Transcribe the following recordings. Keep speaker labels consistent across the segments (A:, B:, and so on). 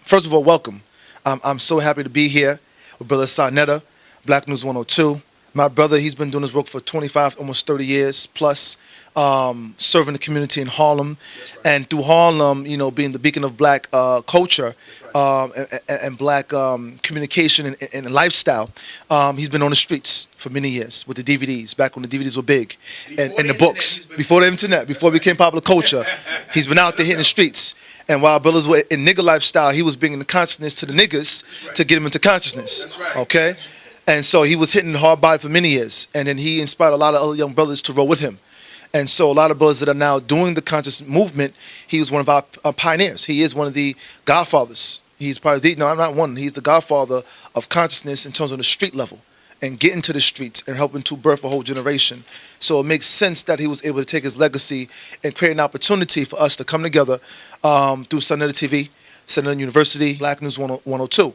A: First of all, welcome. I'm so happy to be here with Brother Sarnetta, Black News 102. My brother, he's been doing his work for 25, almost 30 years plus, serving the community in Harlem. And through Harlem, being the beacon of black culture and black communication and lifestyle, he's been on the streets for many years with the DVDs, back when the DVDs were big, and the books. Before the internet, before it became popular culture, he's been out there hitting the streets. And while brothers were in nigger lifestyle, he was bringing the consciousness to the niggas to get them into consciousness. Okay? And so he was hitting hard body for many years. And then he inspired a lot of other young brothers to roll with him. And so a lot of brothers that are now doing the conscious movement, he was one of our pioneers. He is one of the godfathers. He's probably the, no, I'm not one. He's the godfather of consciousness in terms of the street level and getting to the streets and helping to birth a whole generation. So it makes sense that he was able to take his legacy and create an opportunity for us to come together through Sarnetta TV, Sarnetta University, Black News 102.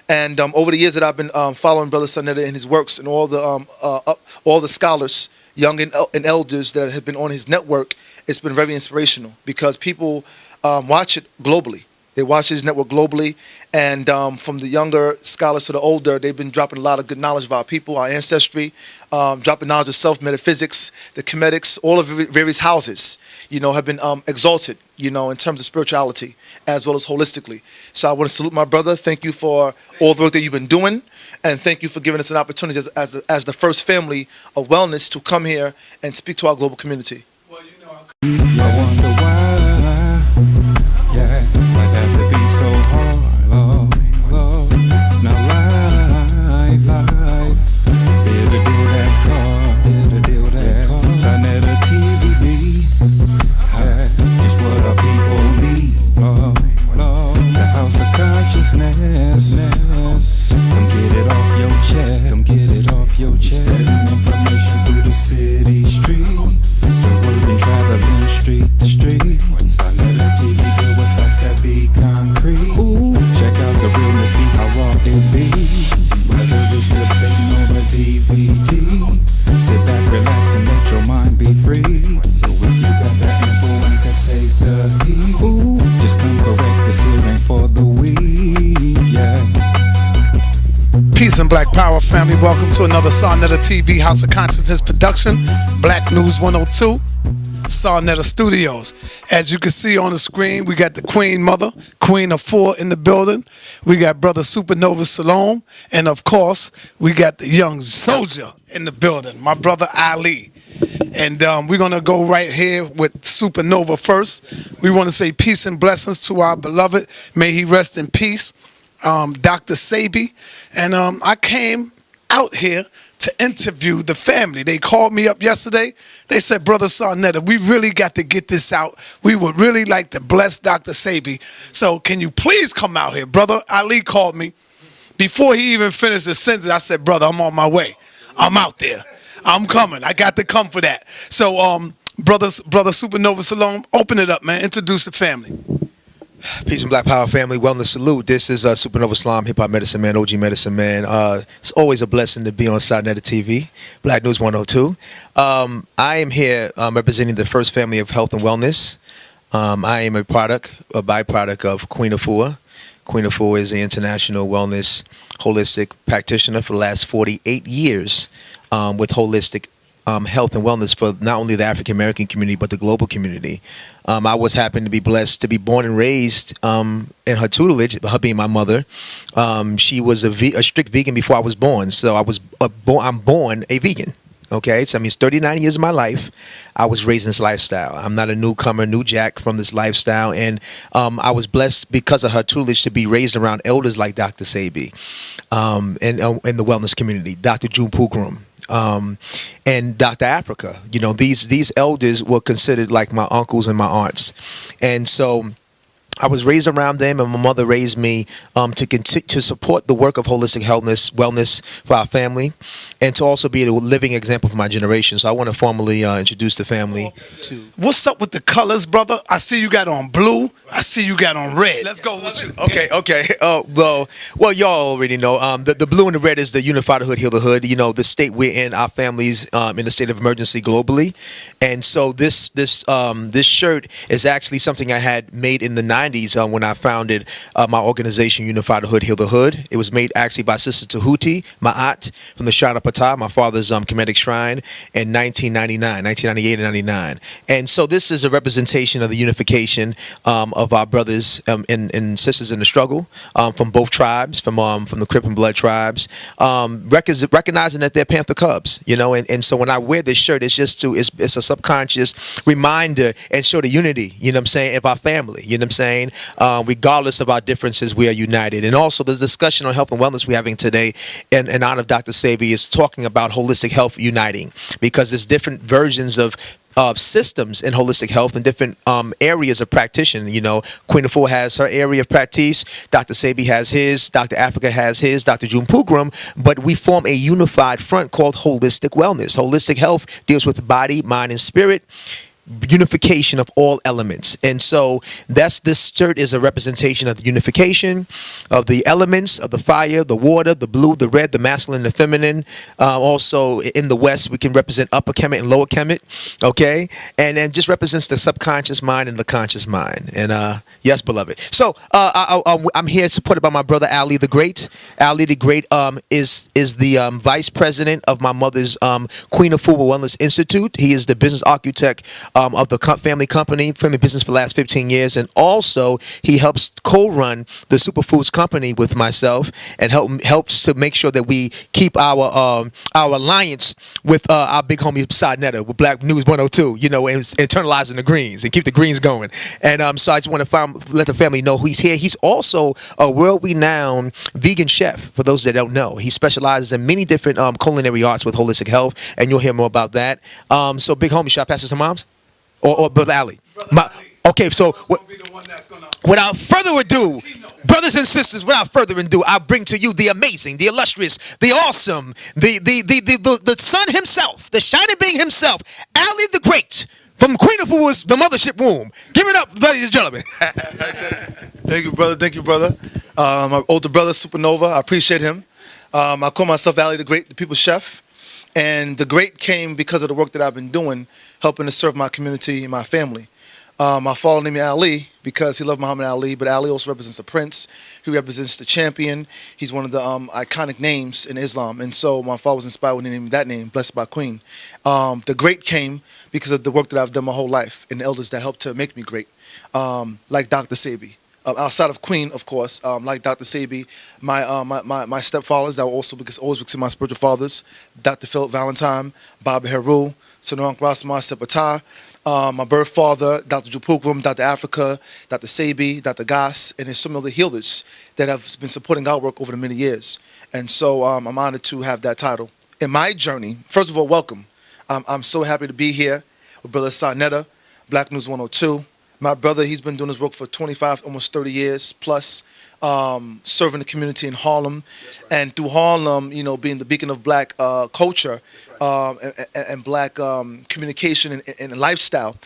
A: And over the years that I've been following Brother Sarnetta and his works and all the scholars, young and elders that have been on his network, it's been very inspirational because people watch it globally. They watch his network globally, and from the younger scholars to the older, they've been dropping a lot of good knowledge of our people, our ancestry, dropping knowledge of self-metaphysics, the Kemetics, all of various houses, have been exalted, in terms of spirituality as well as holistically. So I want to salute my brother. Thank you for all the work that you've been doing, and thank you for giving us an opportunity as the first family of wellness to come here and speak to our global community.
B: Well, I wonder why, yeah, life had to be so hard, Lord. Now life, here to deal that card, Sarnetta TV, just what our people need, Lord, the house of consciousness, come get it off your chest, spreading information through the city streets, the word been traveling street to street, Sarnetta TV deal with facts that be concrete. Ooh, check out the realness, see how raw it be. See whether it's debating over DVD. Sit back, relax, and let your mind be free. So if you got that info and can take the heat, ooh, just come correct, this here ain't for the weak, yeah.
C: Peace and Black Power family, welcome to another Sarnetta TV House of Consciousness production, Black News 102. Sarnetta Studios. As you can see on the screen, we got the Queen Mother, Queen Afua in the building. We got Brother Supernova Salome. And of course, we got the young soldier in the building, my brother Ali. And we're going to go right here with Supernova first. We want to say peace and blessings to our beloved. May he rest in peace, Dr. Sabi. And I came out here to interview the family. They called me up yesterday. They said, Brother Sarnetta, we really got to get this out. We would really like to bless Dr. Sabi. So can you please come out here? Brother Ali called me. Before he even finished the sentence, I said, brother, I'm on my way. I'm out there. I'm coming. I got to come for that. So, brother Supernova Salome, open it up, man. Introduce the family.
D: Peace and Black Power family, wellness salute. This is Supernova Salome, hip hop medicine man, OG medicine man. It's always a blessing to be on Sarnetta TV, Black News 102. I am here representing the first family of health and wellness. I am a byproduct of Queen Afua. Queen Afua is an international wellness holistic practitioner for the last 48 years with holistic health and wellness for not only the African American community but the global community. I was happened to be blessed to be born and raised in her tutelage, her being my mother. She was a strict vegan before I was born, so I'm born a vegan. Okay, so that means 39 years of my life, I was raised in this lifestyle. I'm not a newcomer, new jack from this lifestyle, and I was blessed because of her tutelage to be raised around elders like Dr. Sabi in the wellness community, Dr. June Pugrum. And Dr. Africa, these elders were considered like my uncles and my aunts, and so I was raised around them, and my mother raised me to support the work of holistic wellness for our family, and to also be a living example for my generation. So I want to formally introduce the family to.
C: What's up with the colors, brother? I see you got on blue. I see you got on red. Let's go with you.
D: Okay. Well, y'all already know. The blue and the red is the Unified Hood, Heal the Hood. The state we're in, our families in a state of emergency globally, and so this shirt is actually something I had made in the 90s. 90s when I founded my organization, Unify the Hood, Heal the Hood. It was made actually by Sister Tahuti, my aunt, from the Shrine of Patah, my father's Kemetic shrine, in 1998 and 99. And so this is a representation of the unification of our brothers and sisters in the struggle from both tribes, from the Crip and Blood tribes, recognizing that they're Panther Cubs, you know. And so when I wear this shirt, it's just it's a subconscious reminder and show the unity, you know what I'm saying, of our family, you know what I'm saying. Regardless of our differences, we are united. And also the discussion on health and wellness we're having today in honor of Dr. Sabi is talking about holistic health uniting, because there's different versions of systems in holistic health and different areas of practitioner. You know, Queen Afua has her area of practice, Dr. Sabi has his, Dr. Africa has his, Dr. June Pugrum, but we form a unified front called holistic wellness. Holistic health deals with body, mind, and spirit, unification of all elements. And so this shirt is a representation of the unification of the elements of the fire, the water, the blue, the red, the masculine, the feminine. Also in the West, we can represent upper Kemet and lower Kemet, okay? And then just represents the subconscious mind and the conscious mind. And yes, beloved. So I'm here supported by my brother Ali the Great. Ali the Great is the vice president of my mother's Queen Afua Wellness Institute. He is the business architect of the family business for the last 15 years. And also he helps co-run the Superfoods company with myself and helps to make sure that we keep our alliance with our big homie Sadnetta with Black News 102, you know, and internalizing the greens and keep the greens going. And so I just want to let the family know he's here. He's also a world-renowned vegan chef, for those that don't know. He specializes in many different culinary arts with holistic health, and you'll hear more about that. So big homie, should I pass this to Moms? Or Brother Ali? Okay, so without further ado, brothers and sisters, without further ado, I bring to you the amazing, the illustrious, the awesome, the son himself, the shining being himself, Ali the Great, from Queen Afua's the mothership womb. Give it up, ladies and gentlemen.
A: Thank you, brother. Thank you, brother. My older brother, Supernova, I appreciate him. I call myself Ali the Great, the people's chef. And the great came because of the work that I've been doing, helping to serve my community and my family. My father named me Ali because he loved Muhammad Ali, but Ali also represents a prince. He represents the champion. He's one of the iconic names in Islam. And so my father was inspired when he named me that name, Blessed by Queen. The great came because of the work that I've done my whole life and the elders that helped to make me great, like Dr. Sabi. Outside of Queen, of course, like Dr. Sabi, my stepfathers that were also always became my spiritual fathers, Dr. Philip Valentine, Baba Heru, Sonong Rasma Sepata, my birth father, Dr. Jupukrum, Dr. Africa, Dr. Sabi, Dr. Gas, and there's so many other healers that have been supporting our work over the many years. And so I'm honored to have that title. In my journey, first of all, welcome. I'm so happy to be here with Brother Sarnetta, Black News 102. My brother, he's been doing his work for 25, almost 30 years plus, serving the community in Harlem. Right. And through Harlem, you know, being the beacon of black culture and black communication and lifestyle,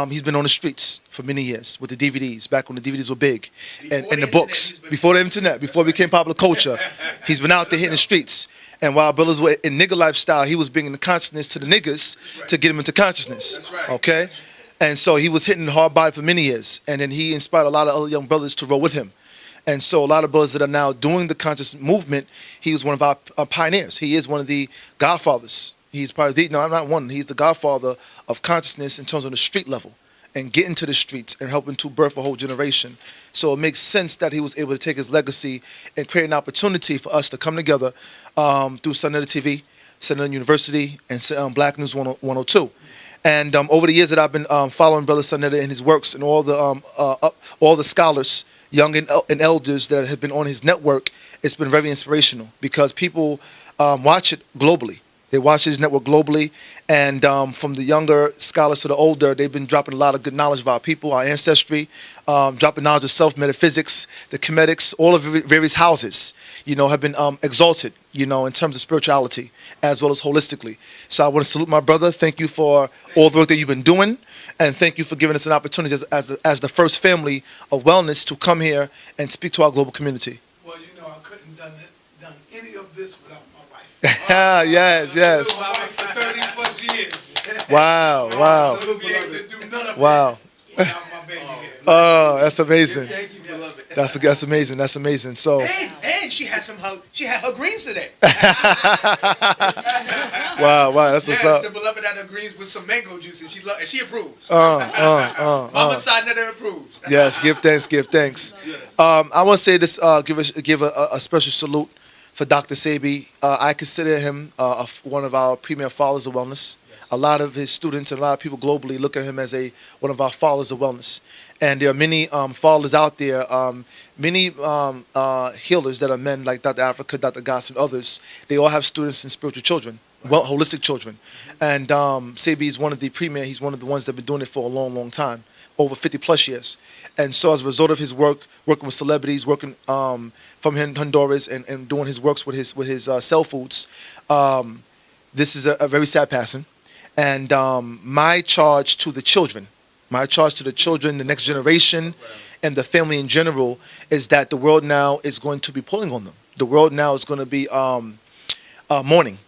A: he's been on the streets for many years with the DVDs, back when the DVDs were big, and the books. Before the internet, before it became popular culture, he's been out there hitting the streets. And while brothers were in nigger lifestyle, he was bringing the consciousness to the niggas to get them into consciousness, okay? And so he was hitting hard body for many years. And then he inspired a lot of other young brothers to roll with him. And so a lot of brothers that are now doing the conscious movement, he was one of our pioneers. He is one of the godfathers. He's probably I'm not one. He's the godfather of consciousness in terms of the street level and getting to the streets and helping to birth a whole generation. So it makes sense that he was able to take his legacy and create an opportunity for us to come together through Sarnetta TV, Sarnetta University, and Black News 102. And over the years that I've been following Brother Sarnetta and his works and all the scholars, young and elders that have been on his network, it's been very inspirational because people watch it globally. They watch his network globally, and from the younger scholars to the older, they've been dropping a lot of good knowledge of our people, our ancestry, dropping knowledge of self, metaphysics, the Kemetics, all of various houses, you know, have been exalted, you know, in terms of spirituality as well as holistically. So I want to salute my brother. Thank you for all the work that you've been doing, and thank you for giving us an opportunity as the first family of wellness to come here and speak to our global community.
C: Well, you know, I couldn't done any of this without my wife.
A: Yes.
C: For 30 plus years.
A: Wow.
C: So to be able to do none of
A: Wow.
C: that without my baby here.
A: Oh, that's amazing.
D: Thank you, beloved.
A: That's amazing. That's amazing. So,
D: And she had her greens today.
A: wow, that's what's
D: Yes,
A: up.
D: the beloved had her greens with some mango juice, and she approves. Mama Sinetta approves.
A: Yes, give thanks. I want to say this. Give a special salute for Dr. Sebi. I consider him one of our premier fathers of wellness. A lot of his students and a lot of people globally look at him as one of our fathers of wellness. And there are many fathers out there, many healers that are men like Dr. Africa, Dr. Goss, and others. They all have students and spiritual children, holistic children. And Sebi is one of the premier. He's one of the ones that have been doing it for a long, long time, over 50 plus years. And so as a result of his working with celebrities, working from Honduras and doing his works with his cell foods, this is a very sad passing. And my charge to the children, the next generation, and the family in general, is that the world now is going to be pulling on them. The world now is going to be mourning.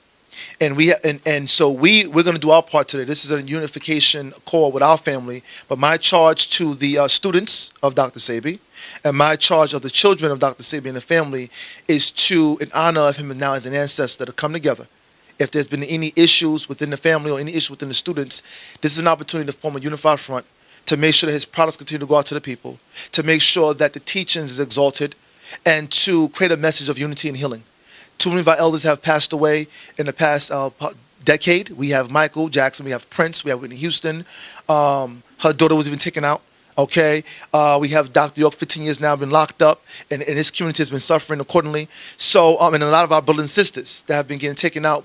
A: And so we're going to do our part today. This is a unification call with our family. But my charge to the students of Dr. Sebi and my charge of the children of Dr. Sebi and the family is to, in honor of him now as an ancestor, to come together. If there's been any issues within the family or any issues within the students, this is an opportunity to form a unified front, to make sure that his products continue to go out to the people, to make sure that the teachings is exalted, and to create a message of unity and healing. Too many of our elders have passed away in the past decade. We have Michael Jackson, we have Prince, we have Whitney Houston. Her daughter was even taken out. Okay, we have Dr. York, 15 years now, been locked up, and his community has been suffering accordingly. So, and a lot of our brothers and sisters that have been getting taken out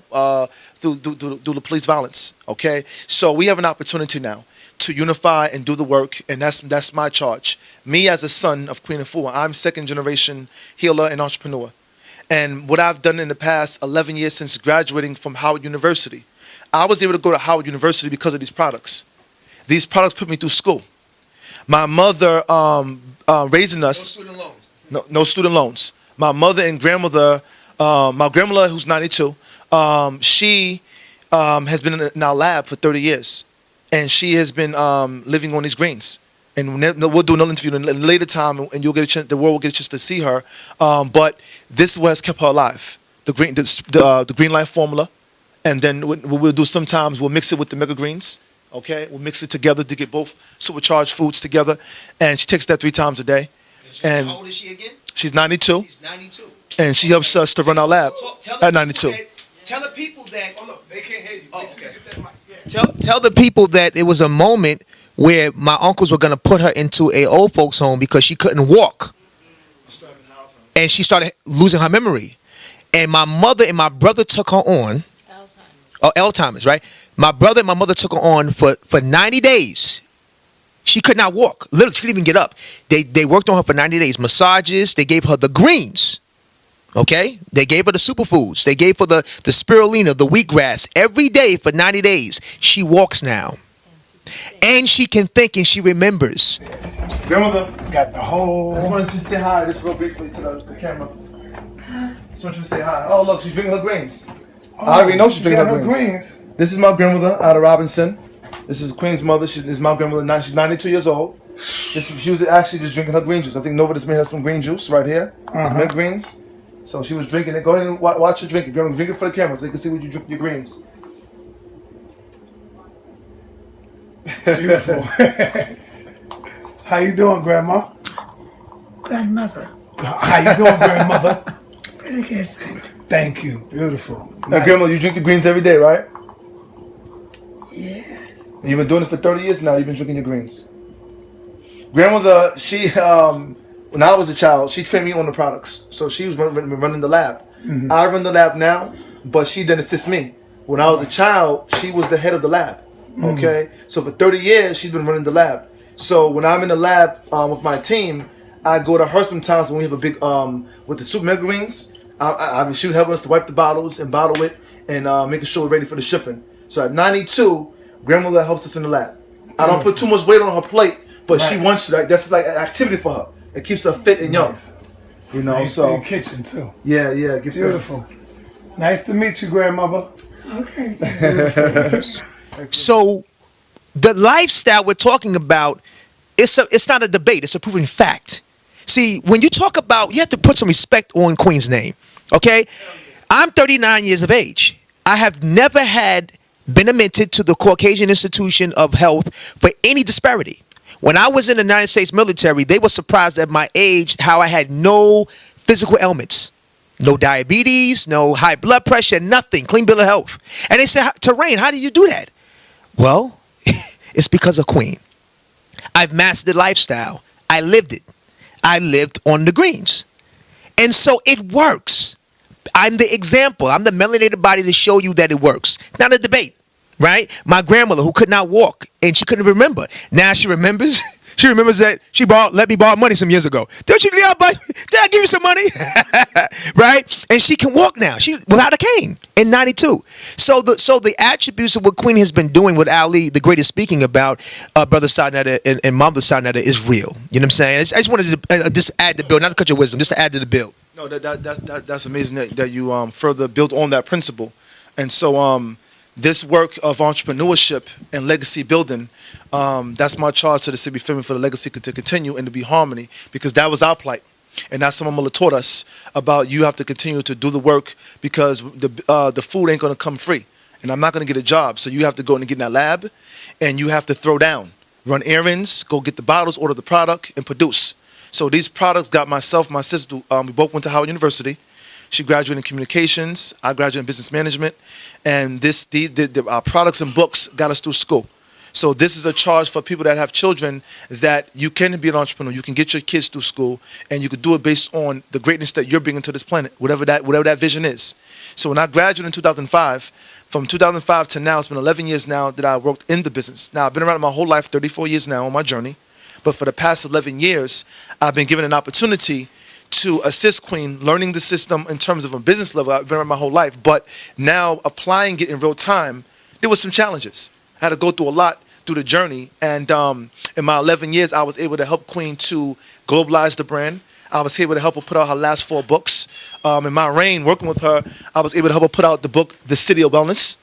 A: through the police violence. Okay, so we have an opportunity now to unify and do the work, and that's my charge. Me as a son of Queen Afua, I'm second generation healer and entrepreneur. And what I've done in the past 11 years since graduating from Howard University, I was able to go to Howard University because of these products. These products put me through school. My mother raising us. No student loans. No student loans. My mother and grandmother, my grandmother who's 92, she has been in our lab for 30 years. And she has been living on these greens. And we'll do another interview in a later time, and you'll get a chance, the world will get a chance to see her. But this is what has kept her alive. The green life formula. And then what we'll do sometimes, we'll mix it with the mega greens. Okay, we'll mix it together to get both supercharged foods together, and she takes that 3 times a day. And
D: how old is she again?
A: She's 92.
D: She's 92.
A: And she helps us to run our lab at 92.
D: Tell the people that.
E: Oh look, they can't hear you.
D: Oh, okay.
E: Get that mic. Yeah.
D: Tell the people that it was a moment where my uncles were gonna put her into a old folks home because she couldn't walk, and she started losing her memory. And my mother and my brother took her on. Alzheimer's, right? My brother and my mother took her on for 90 days. She could not walk. Literally, she couldn't even get up. They worked on her for 90 days. Massages. They gave her the greens. Okay? They gave her the superfoods. They gave her the spirulina, the wheatgrass. Every day for 90 days. She walks now. And she can think and she remembers.
A: Grandmother,
E: Got the whole.
A: I just wanted you to say hi, just real briefly to the camera. Just want you to say hi. Oh, look, she's drinking her greens. I already know she's drinking her greens. This is my grandmother out of Robinson. This is Queen's mother. This is my grandmother. She's 92 years old. She was actually just drinking her green juice. I think Nova just made her some green juice right here. Some mint greens. So she was drinking it. Go ahead and watch her drink it. Grandma, drink it for the camera so they can see when you drink your greens.
E: Beautiful. How you doing, Grandma?
F: Grandmother.
E: How you doing, Grandmother?
F: Pretty good, thank you.
E: Thank you. Beautiful.
A: Now, Grandma, you drink your greens every day, right?
F: Yeah.
A: You've been doing this for 30 years now. You've been drinking your greens. Grandmother, she, when I was a child, she trained me on the products. So she was running the lab. Mm-hmm. I run the lab now, but she didn't assist me. When I was a child, she was the head of the lab. Okay? So for 30 years, she's been running the lab. So when I'm in the lab with my team, I go to her sometimes when we have a big, with the soup mega greens. She was helping us to wipe the bottles and bottle it and making sure we're ready for the shipping. So at 92, grandmother helps us in the lab. I don't put too much weight on her plate, but she wants to. Like, that's like an activity for her. It keeps her fit and young.
E: Nice.
A: You know,
E: Nice
A: so
E: in the kitchen too.
A: yeah,
E: Beautiful. Nice to meet you, grandmother.
F: Okay.
D: So the lifestyle we're talking about it's not a debate. It's a proven fact. See, when you talk about, you have to put some respect on Queen's name. Okay, I'm 39 years of age. I have never been admitted to the Caucasian Institution of Health for any disparity. When I was in the United States military, they were surprised at my age, how I had no physical ailments. No diabetes, no high blood pressure, nothing. Clean bill of health. And they said, Terrain, how do you do that? Well, it's because of Queen. I've mastered lifestyle. I lived it. I lived on the greens. And so it works. I'm the example. I'm the melanated body to show you that it works. Not a debate, right? My grandmother who could not walk and she couldn't remember. Now she remembers. She remembers that she let me borrow money some years ago. Did I give you some money? Right? And she can walk now. She without a cane in 92. So the attributes of what Queen has been doing with Ali, the greatest speaking about Brother Sarnetta and Mother Sarnetta is real. You know what I'm saying? I just wanted to just add to the bill, not to cut your wisdom, just to add to the bill.
A: No, that's amazing that you further build on that principle. And so this work of entrepreneurship and legacy building, that's my charge to the city family, for the legacy to continue and to be harmony, because that was our plight. And that's what Mama taught us about. You have to continue to do the work, because the food ain't going to come free. And I'm not going to get a job. So you have to go and get in that lab, and you have to throw down, run errands, go get the bottles, order the product, and produce. So these products got myself, my sister, we both went to Howard University. She graduated in communications. I graduated in business management. And our products and books got us through school. So this is a charge for people that have children, that you can be an entrepreneur. You can get your kids through school, and you can do it based on the greatness that you're bringing to this planet, whatever that vision is. So when I graduated in 2005, from 2005 to now, it's been 11 years now that I worked in the business. Now, I've been around my whole life, 34 years now on my journey. But for the past 11 years, I've been given an opportunity to assist Queen, learning the system in terms of a business level. I've been around my whole life. But now applying it in real time, there was some challenges. I had to go through a lot through the journey. And in my 11 years, I was able to help Queen to globalize the brand. I was able to help her put out her last 4 books. In my reign, working with her, I was able to help her put out the book, The City of Wellness,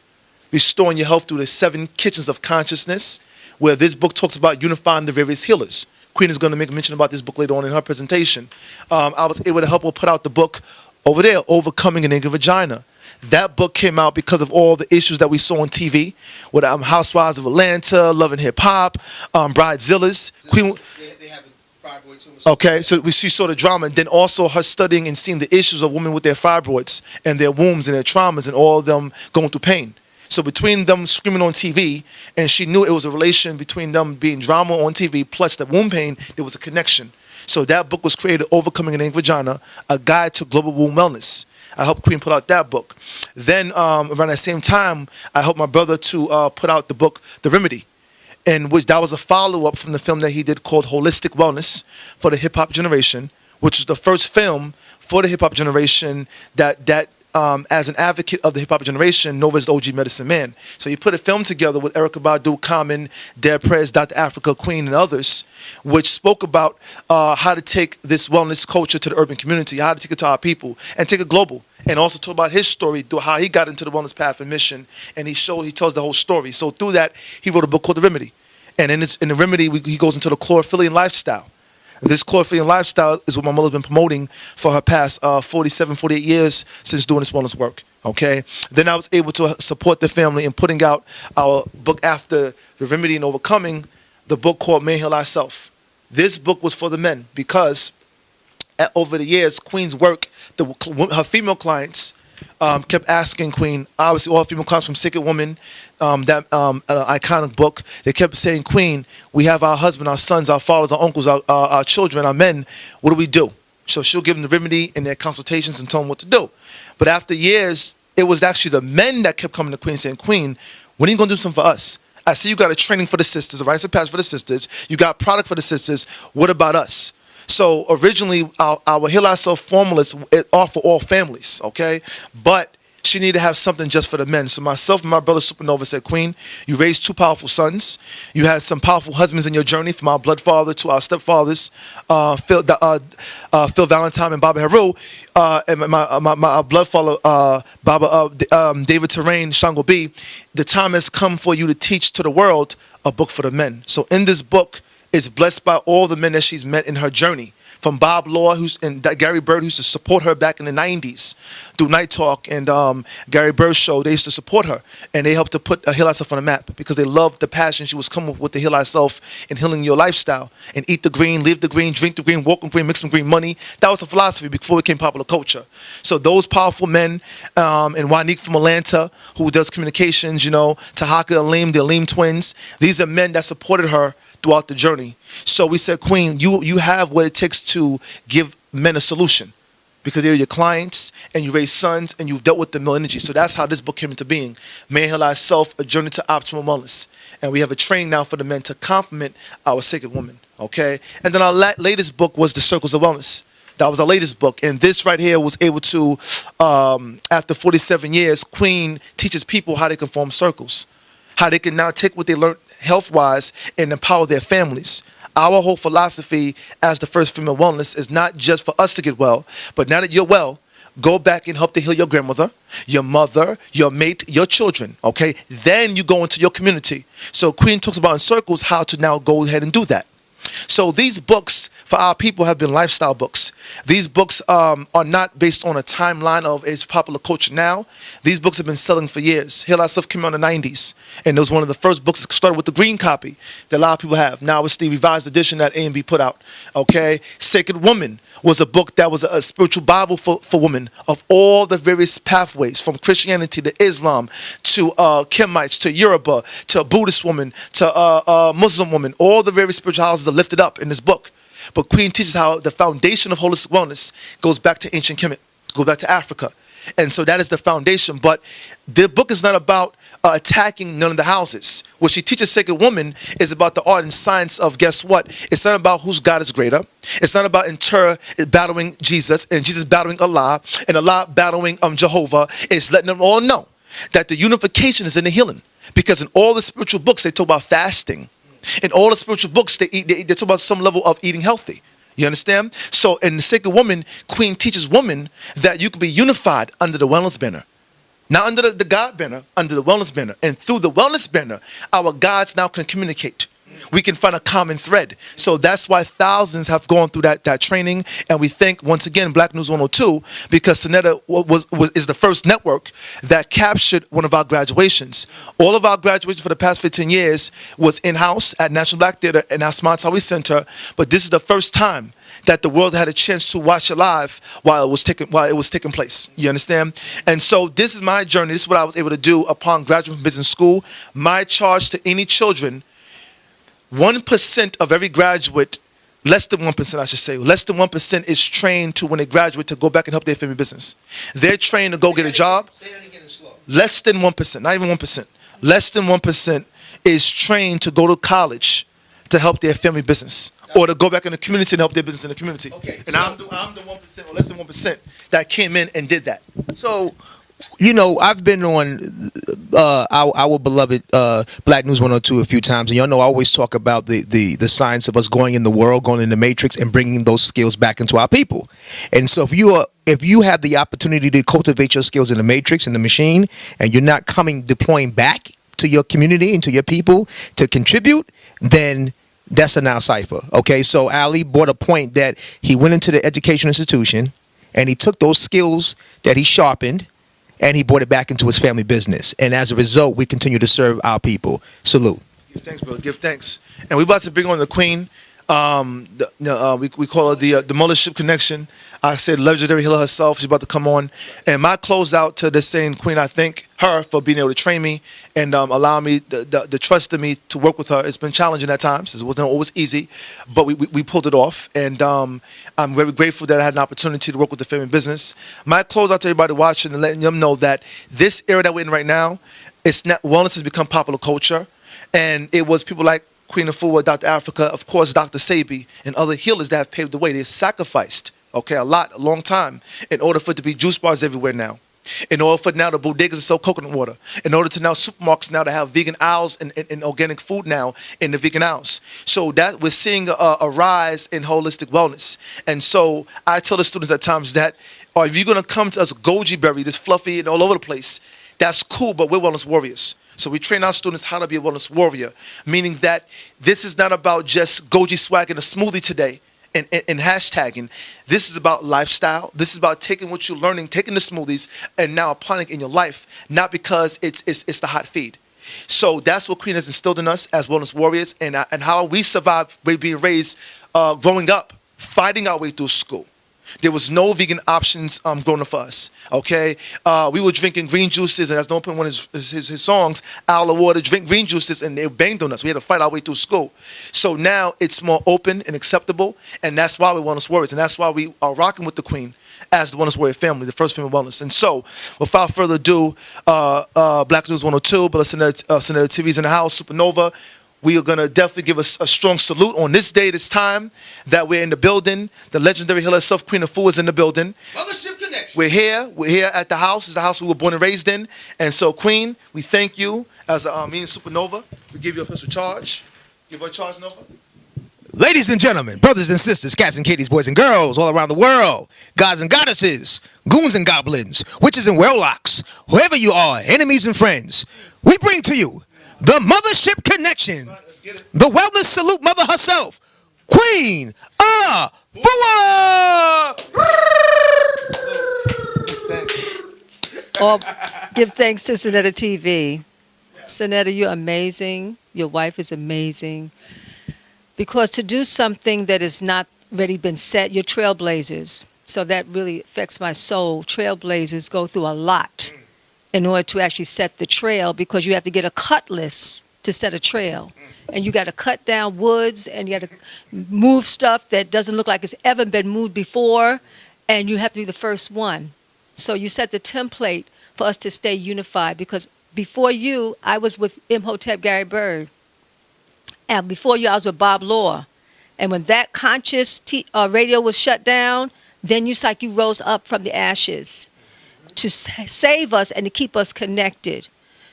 A: Restoring Your Health Through the 7 Kitchens of Consciousness, where this book talks about unifying the various healers. Queen is going to make a mention about this book later on in her presentation. I was able to help her put out the book over there, Overcoming an Angry Vagina. That book came out because of all the issues that we saw on TV with Housewives of Atlanta, Love and Hip Hop, Bridezillas. Queen. They have fibroids too. Okay, so she saw the drama, and then also her studying and seeing the issues of women with their fibroids and their wombs and their traumas and all of them going through pain. So between them screaming on TV, and she knew it was a relation between them being drama on TV plus the womb pain, there was a connection. So that book was created, Overcoming an Angry Vagina, a guide to global womb wellness. I helped Queen put out that book. Then around that same time, I helped my brother to put out the book, The Remedy, in which that was a follow-up from the film that he did called Holistic Wellness for the hip-hop generation, which was the first film for the hip-hop generation that as an advocate of the hip-hop generation, known as the OG Medicine Man. So he put a film together with Erykah Badu, Common, Dead Prez, Dr. Africa, Queen, and others, which spoke about how to take this wellness culture to the urban community, how to take it to our people, and take it global. And also talk about his story, through how he got into the wellness path and mission, and he tells the whole story. So through that, he wrote a book called The Remedy. And in The Remedy, he goes into the chlorophyllian lifestyle. This chlorophyllian lifestyle is what my mother's been promoting for her past 47, 48 years since doing this wellness work, okay? Then I was able to support the family in putting out our book after The Remedy and Overcoming, the book called Man Heal Thyself. This book was for the men because over the years, Queen's work, her female clients kept asking Queen, obviously all female clients from Sacred Woman, that iconic book, they kept saying, Queen, we have our husband, our sons, our fathers, our uncles, our children, our men, what do we do? So she'll give them the remedy in their consultations and tell them what to do. But after years, it was actually the men that kept coming to Queen saying, Queen, when are you going to do something for us? I see you got a training for the sisters, a rites of passage for the sisters, you got product for the sisters, what about us? So originally, our Heal Ourself formulas are for all families, okay? But she needed to have something just for the men. So myself and my brother Supernova said, Queen, you raised 2 powerful sons. You had some powerful husbands in your journey, from our blood father to our stepfathers, Phil Valentine and Baba Heru, and my blood father, David Terrain, Shango B. The time has come for you to teach to the world a book for the men. So in this book, is blessed by all the men that she's met in her journey. From Bob Law, and Gary Bird, who used to support her back in the 90s through Night Talk and Gary Bird's show. They used to support her, and they helped to put Heal Thyself on the map because they loved the passion she was coming with the Heal Thyself and healing your lifestyle. And eat the green, live the green, drink the green, walk the green, mix some green money. That was the philosophy before it became popular culture. So those powerful men, and Wanique from Atlanta, who does communications, Tahaka Aleem, the Aleem twins, these are men that supported her throughout the journey. So we said, Queen, you have what it takes to give men a solution because they're your clients and you raise sons and you've dealt with the male energy. So that's how this book came into being. Man Heal Thyself, A Journey to Optimal Wellness. And we have a training now for the men to complement our sacred woman, okay? And then our latest book was The Circles of Wellness. That was our latest book. And this right here was able to, after 47 years, Queen teaches people how they can form circles, how they can now take what they learned health-wise and empower their families. Our whole philosophy as the first female wellness is not just for us to get well, but now that you're well, go back and help to heal your grandmother, your mother, your mate, your children, okay? Then you go into your community. So Queen talks about in circles how to now go ahead and do that. So these books for our people have been lifestyle books. These books are not based on a timeline of its popular culture now. These books have been selling for years. Heal Thyself came out in the 90s, and it was one of the first books that started with the green copy that a lot of people have. Now it's the revised edition that A&B put out, okay? Sacred Woman was a book that was a spiritual Bible for women of all the various pathways, from Christianity to Islam to Kemites to Yoruba to a Buddhist woman to a Muslim woman. All the various spiritual houses are lifted up in this book. But Queen teaches how the foundation of holistic wellness goes back to ancient Kemet, goes back to Africa. And so that is the foundation. But the book is not about attacking none of the houses. What she teaches Sacred Woman is about the art and science of, guess what? It's not about whose God is greater. It's not about battling Jesus and Jesus battling Allah and Allah battling Jehovah. It's letting them all know that the unification is in the healing. Because in all the spiritual books, they talk about fasting. In all the spiritual books, they talk about some level of eating healthy. You understand? So in the Sacred Woman, Queen teaches women that you can be unified under the wellness banner. Not under the God banner, under the wellness banner. And through the wellness banner, our gods now can communicate. We can find a common thread. So that's why thousands have gone through that training. And we thank, once again, Black News 102, because Sonetta is the first network that captured one of our graduations. All of our graduations for the past 15 years was in-house at National Black Theater and our Smart Tower Center. But this is the first time that the world had a chance to watch it live while it was taking place. You understand? And so this is my journey. This is what I was able to do upon graduating from business school. My charge to any children, 1% of every graduate, less than 1%, I should say, less than 1% is trained to, when they graduate, to go back and help their family business. They're trained to go get a job.
D: Say that again slow.
A: Less than 1%, not even 1%. Less than 1% is trained to go to college to help their family business, or to go back in the community and help their business in the community.
D: Okay,
A: and I'm the 1% or less than 1% that came in and did that.
D: So, I've been on our beloved Black News 102 a few times, and y'all know I always talk about the science of us going in the world, going in the matrix, and bringing those skills back into our people. And so if you have the opportunity to cultivate your skills in the matrix, in the machine, and you're not deploying back to your community and to your people to contribute, then that's a now cipher. Okay, so Ali brought a point that he went into the educational institution and he took those skills that he sharpened and he brought it back into his family business. And as a result, we continue to serve our people. Salute.
A: Give thanks, brother. Give thanks. And we're about to bring on the Queen. We call her the Mothership Connection. I said legendary healer herself. She's about to come on. And my closeout to the same Queen, I thank her for being able to train me and allow me the trust in me to work with her. It's been challenging at times. It wasn't always easy, but we pulled it off. And I'm very grateful that I had an opportunity to work with the family business. My closeout to everybody watching and letting them know that this era that we're in right now, wellness has become popular culture. And it was people like Queen Afua, Dr. Africa, of course, Dr. Sabi, and other healers that have paved the way. They sacrificed, a long time, in order for it to be juice bars everywhere now. In order for now the bodegas to sell coconut water. In order to now supermarkets now to have vegan aisles and organic food now in the vegan aisles. So that we're seeing a rise in holistic wellness. And so I tell the students at times that, if you're going to come to us goji berry, this fluffy and all over the place, that's cool, but we're wellness warriors. So we train our students how to be a wellness warrior, meaning that this is not about just goji swag and a smoothie today and hashtagging. This is about lifestyle. This is about taking what you're learning, taking the smoothies, and now applying it in your life, not because it's the hot feed. So that's what Queen has instilled in us as wellness warriors, and how we survived being raised, growing up, fighting our way through school. There was no vegan options growing up for us. Okay, we were drinking green juices, and as no put in one of his songs, "Out of water, drink green juices," and they banged on us. We had to fight our way through school. So now it's more open and acceptable, and that's why we wellness warriors, and that's why we are rocking with the Queen as the Wellness Warrior family, the first family of wellness. And so, without further ado, Black News 102, but Senator TV's in the house, Supernova. We are going to definitely give us a strong salute on this day, this time that we're in the building. The legendary healer herself, Queen Afua, is in the building.
D: Mothership Connection.
A: We're here at the house. It's the house we were born and raised in. And so, Queen, we thank you as me and Supernova. We give you a official charge. Give her a charge, Nova.
D: Ladies and gentlemen, brothers and sisters, cats and kitties, boys and girls all around the world, gods and goddesses, goons and goblins, witches and warlocks, whoever you are, enemies and friends, we bring to you the Mothership Connection, the wellness salute mother herself, Queen Afua.
G: Or give thanks to Sonetta TV. Sonetta, you're amazing. Your wife is amazing. Because to do something that has not already been set, you're trailblazers. So that really affects my soul. Trailblazers go through a lot in order to actually set the trail, because you have to get a cutlass to set a trail. And you got to cut down woods, and you got to move stuff that doesn't look like it's ever been moved before, and you have to be the first one. So you set the template for us to stay unified, because before you, I was with Imhotep Gary Bird. And before you, I was with Bob Law. And when that conscious radio was shut down, then you rose up from the ashes to save us and to keep us connected.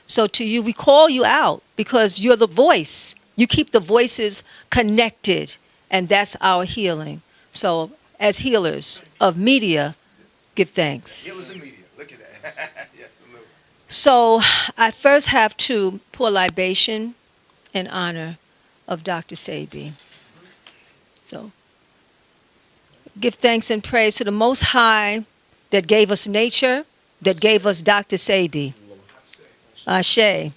G: So to you, we call you out because you're the voice. You keep the voices connected, and that's our healing. So as healers of media, give thanks.
D: It was the media. Look at that. Yes,
G: so I first have to pour libation in honor of Dr. Sebi. So give thanks and praise to the Most High that gave us nature, that gave us Dr. Sebi. Ashe.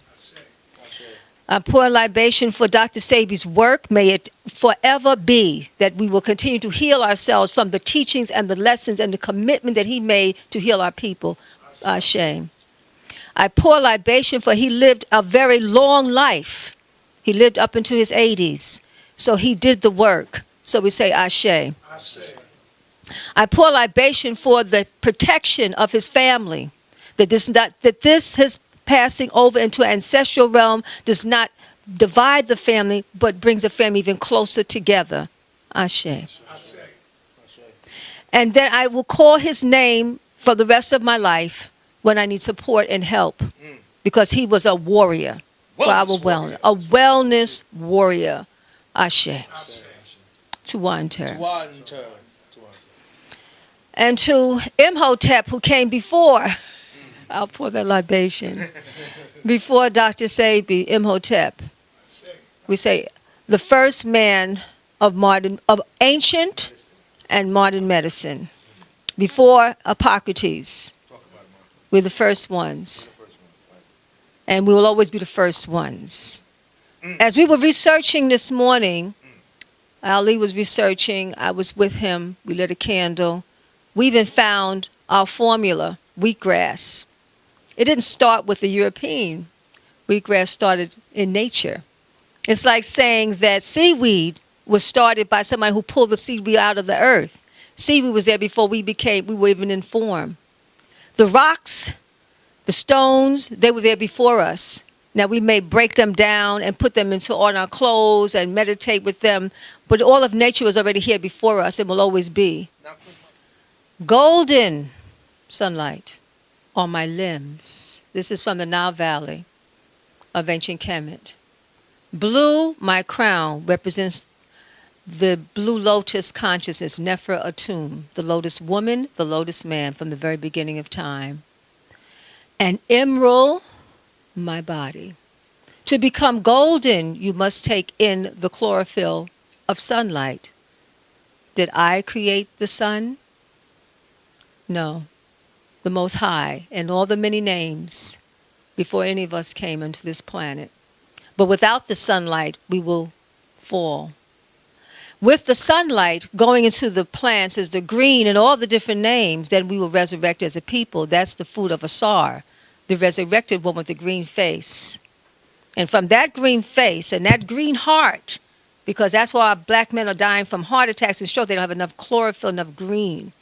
G: I pour libation for Dr. Sebi's work. May it forever be that we will continue to heal ourselves from the teachings and the lessons and the commitment that he made to heal our people. Ashe. I pour libation for he lived a very long life. He lived up into his 80s. So he did the work. So we say Ashe. Ashe. I pour libation for the protection of his family. That his passing over into an ancestral realm does not divide the family, but brings the family even closer together. Ashe. Ashe. And then I will call his name for the rest of my life when I need support and help, because he was a warrior for our wellness. A wellness warrior. Ashe. Ashe. To one turn. And to Imhotep, who came before, I'll pour that libation, before Dr. Sebi, Imhotep. We say the first man of ancient and modern medicine. Before Hippocrates, we're the first ones. And we will always be the first ones. As we were researching this morning, Ali was researching, I was with him, we lit a candle. We even found our formula, wheatgrass. It didn't start with the European. Wheatgrass started in nature. It's like saying that seaweed was started by somebody who pulled the seaweed out of the earth. Seaweed was there before we were even informed. The rocks, the stones, they were there before us. Now we may break them down and put them on our clothes and meditate with them, but all of nature was already here before us and will always be. Golden sunlight on my limbs. This is from the Nile Valley of ancient Kemet. Blue, my crown, represents the blue lotus consciousness, Nefer Atum, the lotus woman, the lotus man from the very beginning of time. And emerald, my body. To become golden, you must take in the chlorophyll of sunlight. Did I create the sun? No. The Most High and all the many names before any of us came into this planet. But without the sunlight, we will fall. With the sunlight going into the plants as the green and all the different names, then we will resurrect as a people. That's the food of Asaru, the resurrected one with the green face. And from that green face and that green heart, because that's why our black men are dying from heart attacks and stroke, they don't have enough chlorophyll, enough green.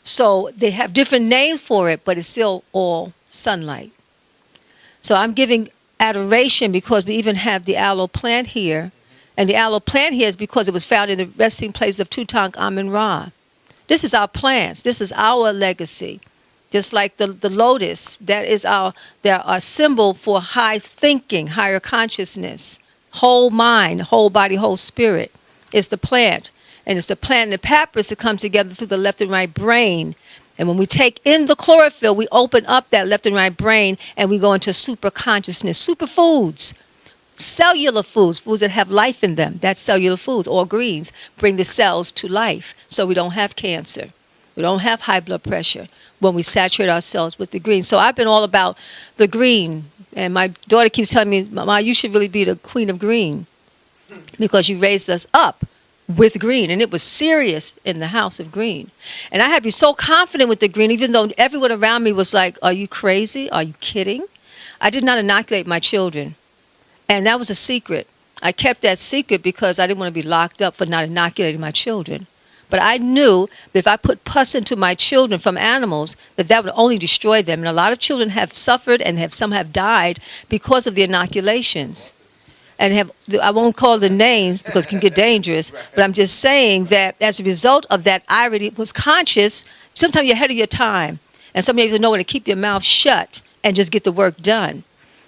G: So they have different names for it, but it's still all sunlight. So I'm giving adoration because we even have the aloe plant here. And the aloe plant here is because it was found in the resting place of Tutankhamun-Ra. This is our plants. This is our legacy. Just like the lotus, that is our symbol for high thinking, higher consciousness, whole mind, whole body, whole spirit. It's the plant. And it's the plant and the papyrus that come together through the left and right brain. And when we take in the chlorophyll, we open up that left and right brain and we go into super consciousness, superfoods. Cellular foods, foods that have life in them. That's cellular foods, all greens, bring the cells to life so we don't have cancer. We don't have high blood pressure when we saturate ourselves with the green. So I've been all about the green. And my daughter keeps telling me, Mama, you should really be the queen of green because you raised us up with green. And it was serious in the house of green. And I had to be so confident with the green, even though everyone around me was like, are you crazy? Are you kidding? I did not inoculate my children. And that was a secret. I kept that secret because I didn't want to be locked up for not inoculating my children. But I knew that if I put pus into my children from animals, that would only destroy them. And a lot of children have suffered and some have died because of the inoculations. And I won't call the names because it can get dangerous, but I'm just saying that as a result of that, I already was conscious. Sometimes you're ahead of your time. And sometimes you have to know when to keep your mouth shut and just get the work done.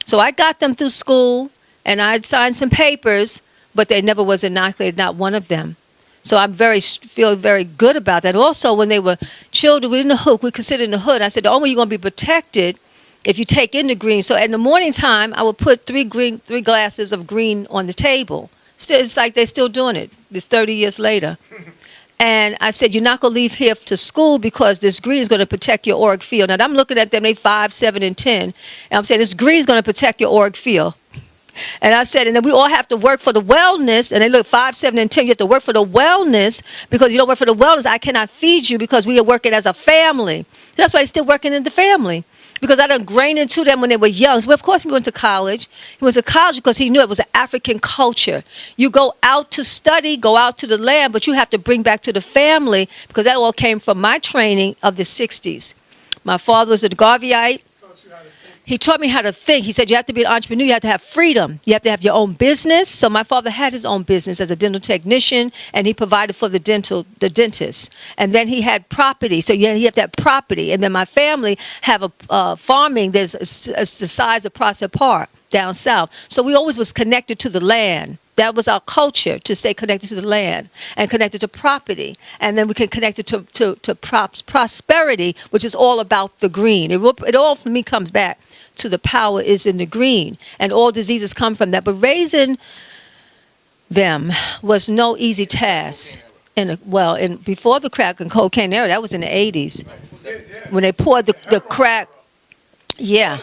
G: So I got them through school. And I'd signed some papers, but they never was inoculated, not one of them. So I feel very good about that. Also, when they were children within the hood, we considered in the hood, I said, the only way you're going to be protected if you take in the green. So in the morning time, I would put three glasses of green on the table. It's like they're still doing it. It's 30 years later. And I said, you're not going to leave here to school because this green is going to protect your auric field. Now, I'm looking at them, they 5, 7, and 10. And I'm saying, this green is going to protect your auric field. And I said, and then we all have to work for the wellness. And they look 5, 7, and 10. You have to work for the wellness because you don't work for the wellness. I cannot feed you because we are working as a family. That's why he's still working in the family. Because I done grained into them when they were young. So, of course, he went to college. He went to college because he knew it was an African culture. You go out to study, go out to the land, but you have to bring back to the family because that all came from my training of the 60s. My father was a Garveyite. He taught me how to think. He said you have to be an entrepreneur. You have to have freedom. You have to have your own business. So my father had his own business as a dental technician, and he provided for the dentist. And then he had property. So you have to have property. And then my family have a farming. There's the size of Prospect Park down south. So we always was connected to the land. That was our culture, to stay connected to the land and connected to property. And then we can connect it to prosperity, which is all about the green. It all, for me, comes back to the power is in the green. And all diseases come from that. But raising them was no easy task. Before the crack and cocaine era, that was in the 80s. When they poured the crack, yeah.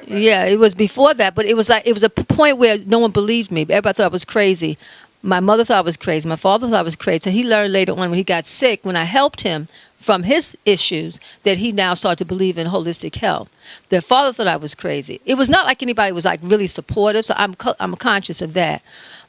G: Yeah, it was before that, but it was a point where no one believed me. Everybody thought I was crazy. My mother thought I was crazy. My father thought I was crazy. So he learned later on when he got sick, when I helped him from his issues, that he now started to believe in holistic health. Their father thought I was crazy. It was not like anybody was like really supportive, so I'm conscious of that.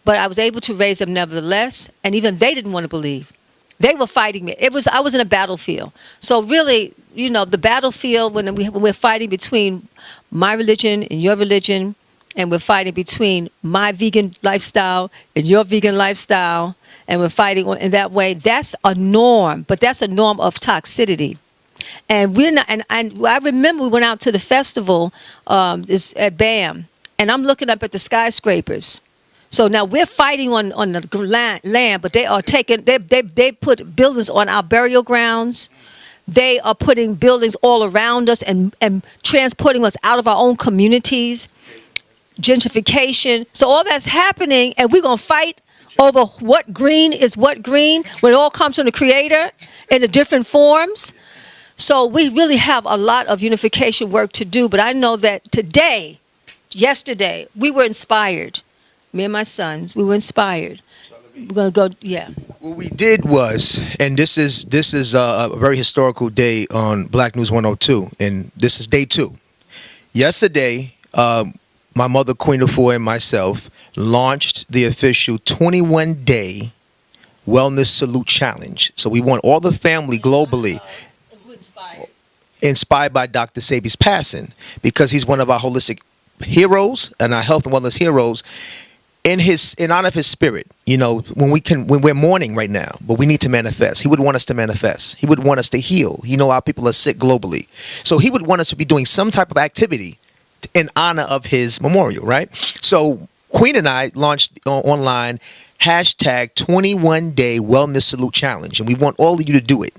G: But I was able to raise them nevertheless, and even they didn't want to believe. They were fighting me. I was in a battlefield. So really, the battlefield when we're fighting between my religion and your religion, and we're fighting between my vegan lifestyle and your vegan lifestyle, and we're fighting in that way, that's a norm, but that's a norm of toxicity. And we're not. And I remember we went out to the festival at BAM, and I'm looking up at the skyscrapers. So now we're fighting on the land, but they are taking, they put buildings on our burial grounds. They are putting buildings all around us and transporting us out of our own communities. gentrification. So all that's happening, and we're going to fight over what green is what green when it all comes from the Creator in the different forms. So we really have a lot of unification work to do. But I know that yesterday, we were inspired. Me and my sons, we were inspired. We're going to go, yeah.
D: What we did was, and this is a very historical day on Black News 102, and this is day 2. Yesterday, my mother, Queen Afua, and myself launched the official 21-day Wellness Salute Challenge. So we want all the family globally inspired by Dr. Sebi's passing, because he's one of our holistic heroes and our health and wellness heroes. In honor of his spirit, when we're mourning right now, but we need to manifest. He would want us to manifest. He would want us to heal. Our people are sick globally. So he would want us to be doing some type of activity in honor of his memorial, right? So Queen and I launched online hashtag 21-day Wellness Salute Challenge, and we want all of you to do it.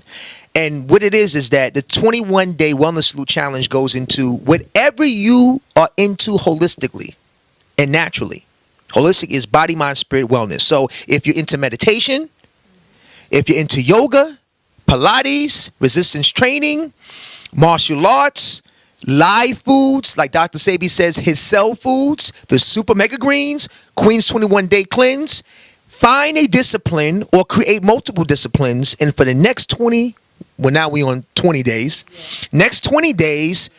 D: And what it is that the 21-day Wellness Salute Challenge goes into whatever you are into holistically and naturally. Holistic is body, mind, spirit, wellness. So if you're into meditation, if you're into yoga, Pilates, resistance training, martial arts, live foods, like Dr. Sebi says, his cell foods, the super mega greens, Queen's 21-day cleanse, find a discipline or create multiple disciplines. And for the next 20, well, now we're on 20 days. Yeah. Next 20 days,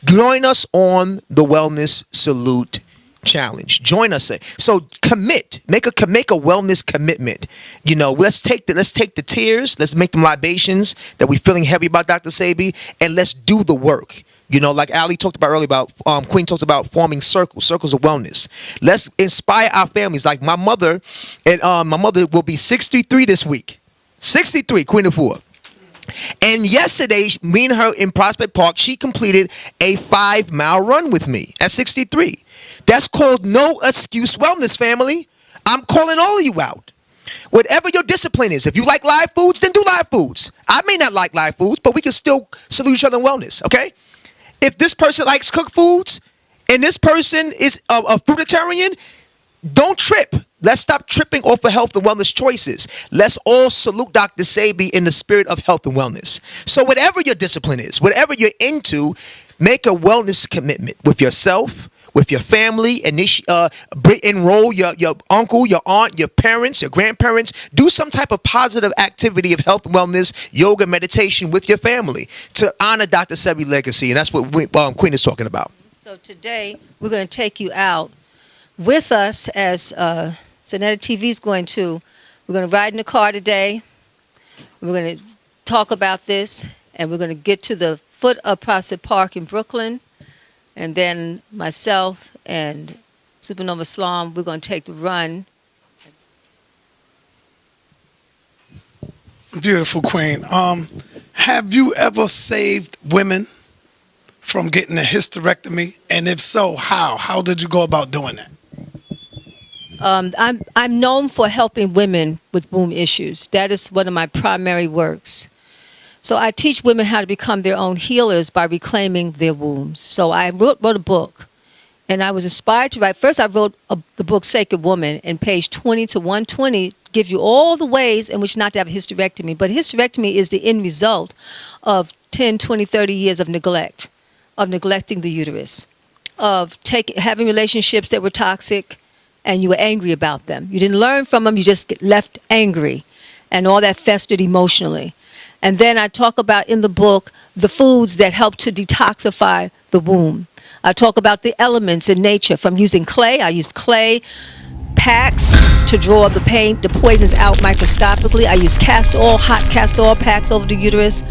D: join us on the Wellness Salute Challenge. Join us. So commit. Make a wellness commitment. Let's take the tears. Let's make them libations that we're feeling heavy about Dr. Sebi, and let's do the work. Like Ali talked about earlier about Queen talked about forming circles of wellness. Let's inspire our families. Like my mother, and my mother will be 63 this week. 63, Queen Afua. And yesterday, me and her in Prospect Park, she completed a 5-mile run with me at 63. That's called No Excuse Wellness, family. I'm calling all of you out. Whatever your discipline is, if you like live foods, then do live foods. I may not like live foods, but we can still salute each other in wellness, okay? If this person likes cooked foods and this person is a fruitarian, don't trip. Let's stop tripping off of health and wellness choices. Let's all salute Dr. Sebi in the spirit of health and wellness. So whatever your discipline is, whatever you're into, make a wellness commitment with yourself, with your family, enroll your uncle, your aunt, your parents, your grandparents. Do some type of positive activity of health and wellness, yoga, meditation with your family to honor Dr. Sebi's legacy. And that's what Queen is talking about.
G: So today, we're going to take you out with us as Sonetta TV is going to. We're going to ride in the car today. We're going to talk about this, and we're going to get to the foot of Prospect Park in Brooklyn. And then myself and Supernova Islam, we're going to take the run.
C: Beautiful, Queen. Have you ever saved women from getting a hysterectomy? And if so, how? How did you go about doing that?
G: I'm known for helping women with womb issues. That is one of my primary works. So I teach women how to become their own healers by reclaiming their wombs. So I wrote a book, and I was inspired to write. First, I wrote the book Sacred Woman, and page 20 to 120 gives you all the ways in which not to have a hysterectomy. But hysterectomy is the end result of 10, 20, 30 years of neglect, of neglecting the uterus, of having relationships that were toxic, and you were angry about them. You didn't learn from them. You just get left angry, and all that festered emotionally. And then I talk about in the book the foods that help to detoxify the womb. I talk about the elements in nature, from using clay. I use clay packs to draw the poisons out microscopically. I use hot castor oil packs over the uterus.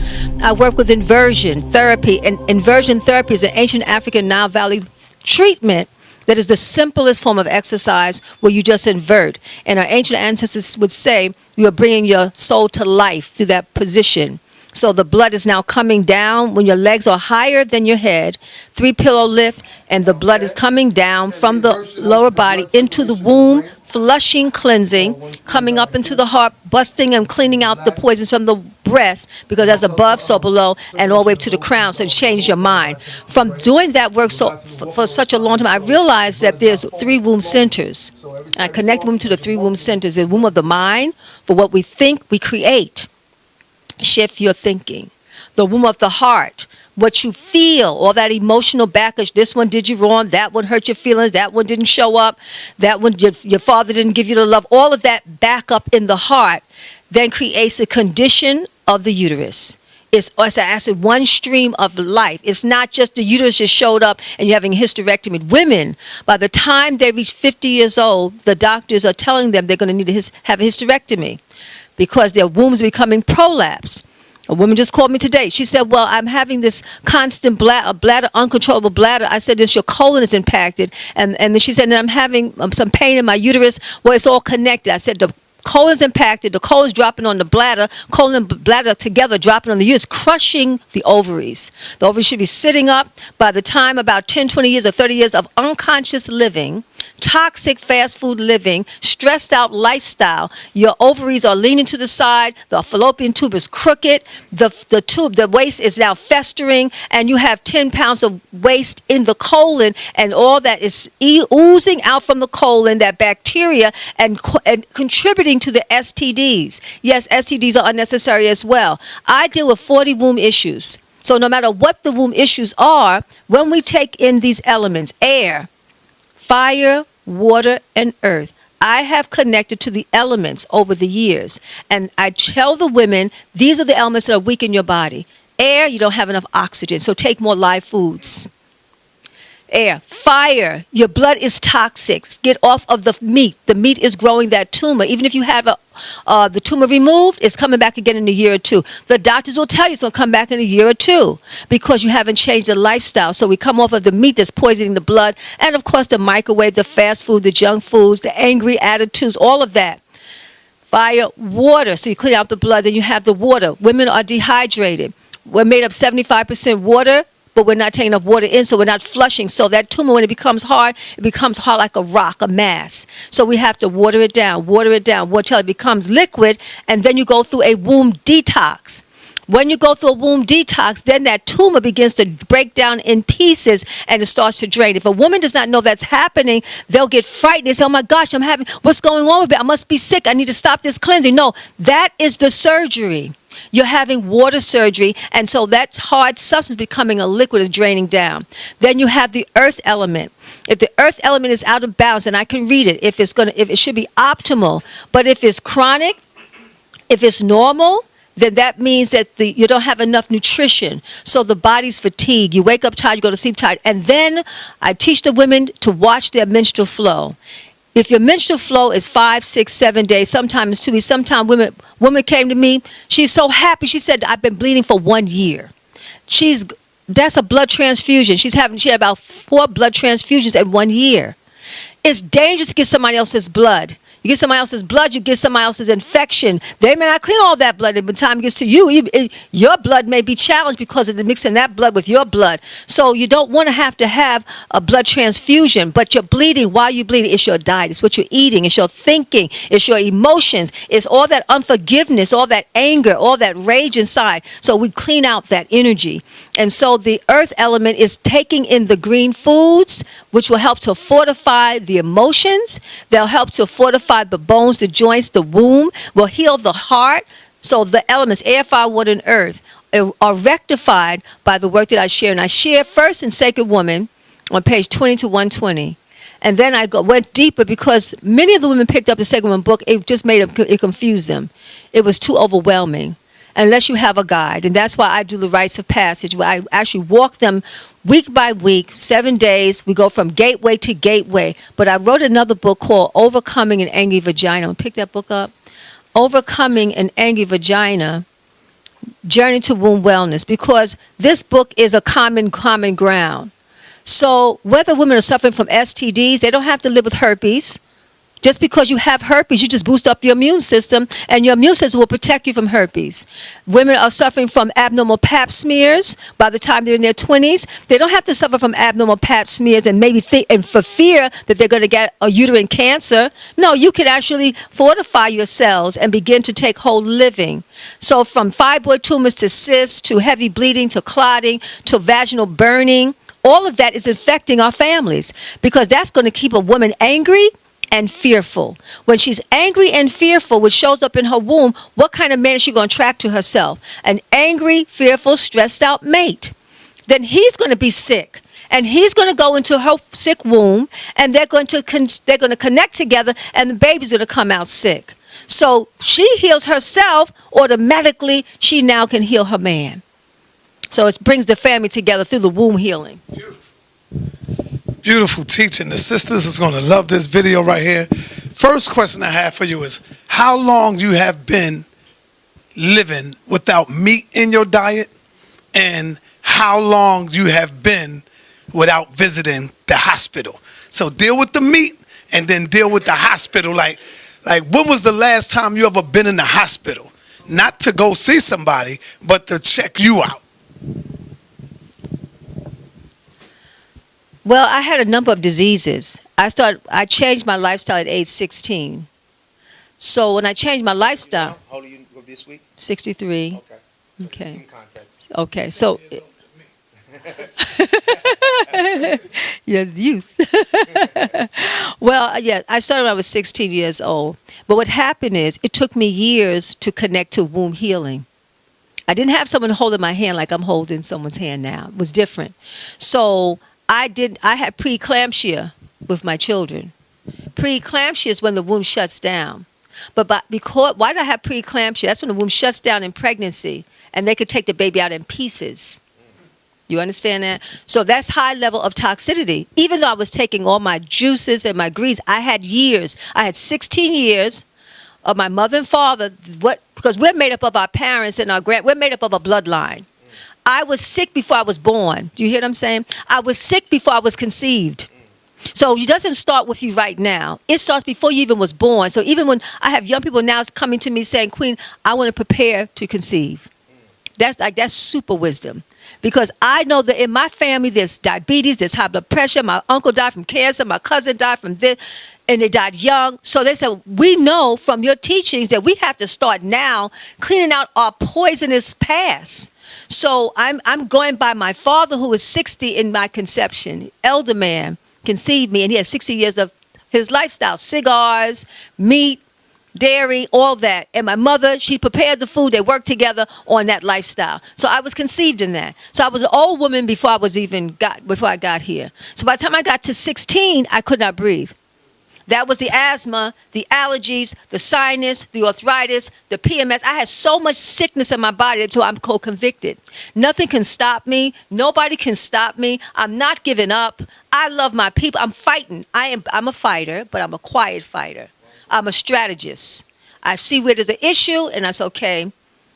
G: I work with inversion therapy, and inversion therapy is an ancient African Nile Valley treatment that is the simplest form of exercise where you just invert. And our ancient ancestors would say you are bringing your soul to life through that position. So the blood is now coming down when your legs are higher than your head, 3-pillow lift, and the blood is coming down from the lower body into the womb flushing, cleansing, coming up into the heart, busting and cleaning out the poisons from the breast, because as above, so below, and all the way up to the crown, so it changes your mind. From doing that work for such a long time, I realized that there's 3 womb centers. I connect women to the 3 womb centers. The womb of the mind, for what we think, we create. Shift your thinking. The womb of the heart, what you feel, all that emotional baggage. This one did you wrong, that one hurt your feelings, that one didn't show up, that one, your father didn't give you the love. All of that back up in the heart then creates a condition of the uterus. It's actually one stream of life. It's not just the uterus just showed up and you're having a hysterectomy. Women, by the time they reach 50 years old, the doctors are telling them they're going to need to have a hysterectomy because their wombs are becoming prolapsed. A woman just called me today. She said, well, I'm having this constant bladder, uncontrollable bladder. I said, your colon is impacted. And then she said, and I'm having some pain in my uterus. Well, it's all connected. I said, the colon's impacted. The colon's dropping on the bladder. Colon and bladder together dropping on the uterus, crushing the ovaries. The ovaries should be sitting up. By the time about 10, 20 years or 30 years of unconscious living, toxic fast food living, stressed out lifestyle, your ovaries are leaning to the side, the fallopian tube is crooked, the waste is now festering, and you have 10 pounds of waste in the colon, and all that is oozing out from the colon, that bacteria, and contributing to the STDs. Yes, STDs are unnecessary as well. I deal with 40 womb issues. So no matter what the womb issues are, when we take in these elements, air, fire, water, and earth, I have connected to the elements over the years. And I tell the women, these are the elements that are weak in your body. Air, you don't have enough oxygen, so take more live foods. Air. Fire, your blood is toxic. Get off of the meat. The meat is growing that tumor. Even if you have the tumor removed, it's coming back again in a year or 2. The doctors will tell you it's going to come back in a year or 2 because you haven't changed the lifestyle. So we come off of the meat that's poisoning the blood, and of course the microwave, the fast food, the junk foods, the angry attitudes, all of that. Fire, water, so you clean out the blood, then you have the water. Women are dehydrated. We're made up 75% water, but we're not taking enough water in, so we're not flushing. So that tumor, when it becomes hard like a rock, a mass. So we have to water it down until it becomes liquid, and then you go through a womb detox. When you go through a womb detox, then that tumor begins to break down in pieces and it starts to drain. If a woman does not know that's happening, they'll get frightened. They say, oh my gosh, what's going on with me? I must be sick. I need to stop this cleansing. No, that is the surgery. You're having water surgery, and so that hard substance becoming a liquid is draining down. Then you have the earth element. If the earth element is out of balance, and I can read it, if it should be optimal, but if it's chronic, if it's normal, then that means that you don't have enough nutrition. So the body's fatigued. You wake up tired, you go to sleep tired. And then I teach the women to watch their menstrual flow. If your menstrual flow is 5, 6, 7 days, sometimes 2 weeks, sometimes woman came to me, she's so happy. She said, I've been bleeding for 1 year. That's a blood transfusion. She had about 4 blood transfusions in 1 year. It's dangerous to get somebody else's blood. You get somebody else's blood, you get somebody else's infection. They may not clean all that blood. By the time it gets to you, your blood may be challenged because of the mixing that blood with your blood. So you don't want to have a blood transfusion, but you're bleeding. While you're bleeding, it's your diet. It's what you're eating. It's your thinking. It's your emotions. It's all that unforgiveness, all that anger, all that rage inside. So we clean out that energy. And so the earth element is taking in the green foods, which will help to fortify the emotions. They'll help to fortify the bones, the joints, the womb, will heal the heart. So the elements, air, fire, water, and earth, are rectified by the work that I share. And I share first in Sacred Woman on page 20 to 120. And then I went deeper because many of the women picked up the Sacred Woman book. It just it confused them. It was too overwhelming unless you have a guide. And that's why I do the rites of passage, where I actually walk them week by week, 7 days. We go from gateway to gateway. But I wrote another book called Overcoming an Angry Vagina. Pick that book up. Overcoming an Angry Vagina, Journey to Womb Wellness, because this book is a common ground. So whether women are suffering from STDs, they don't have to live with herpes. Just because you have herpes, you just boost up your immune system, and your immune system will protect you from herpes. Women are suffering from abnormal pap smears by the time they're in their 20s. They don't have to suffer from abnormal pap smears and maybe and for fear that they're going to get a uterine cancer. No, you can actually fortify your cells and begin to take whole living. So from fibroid tumors to cysts to heavy bleeding to clotting to vaginal burning, all of that is affecting our families because that's going to keep a woman angry and fearful. When she's angry and fearful, which shows up in her womb, what kind of man is she going to attract to herself? An angry, fearful, stressed out mate. Then he's going to be sick. And he's going to go into her sick womb, and they're going to connect together, and the baby's going to come out sick. So she heals herself, automatically she now can heal her man. So it brings the family together through the womb healing.
C: Beautiful teaching. The sisters is going to love this video right here. First question I have for you is, how long you have been living without meat in your diet, and how long you have been without visiting the hospital? So deal with the meat and then deal with the hospital. Like when was the last time you ever been in the hospital? Not to go see somebody, but to check you out.
G: Well, I had a number of diseases. I changed my lifestyle at age 16. So when I changed my lifestyle,
D: How old are you this week?
G: 63.
D: Okay.
G: Okay.
D: Context.
G: Okay. So yeah, youth. Well, yeah, I started when I was 16 years old. But what happened is it took me years to connect to womb healing. I didn't have someone holding my hand like I'm holding someone's hand now. It was different. So I had preeclampsia with my children. Preeclampsia is when the womb shuts down. Why did I have preeclampsia? That's when the womb shuts down in pregnancy, and they could take the baby out in pieces. You understand that? So that's high level of toxicity. Even though I was taking all my juices and my greens, I had years. I had 16 years of my mother and father. Because we're made up of our parents and we're made up of a bloodline. I was sick before I was born. Do you hear what I'm saying? I was sick before I was conceived. So it doesn't start with you right now. It starts before you even was born. So even when I have young people now coming to me saying, Queen, I want to prepare to conceive. That's super wisdom. Because I know that in my family, there's diabetes, there's high blood pressure. My uncle died from cancer. My cousin died from this, and they died young. So they said, we know from your teachings that we have to start now cleaning out our poisonous past. So I'm going by my father, who was 60 in my conception, elder man, conceived me, and he had 60 years of his lifestyle, cigars, meat, dairy, all that. And my mother, she prepared the food. They worked together on that lifestyle. So I was conceived in that. So I was an old woman before I got here. So by the time I got to 16, I could not breathe. That was the asthma, the allergies, the sinus, the arthritis, the PMS. I had so much sickness in my body until I'm co-convicted. Nothing can stop me. Nobody can stop me. I'm not giving up. I love my people. I'm fighting. I'm a fighter, but I'm a quiet fighter. I'm a strategist. I see where there's an issue, and I say, okay,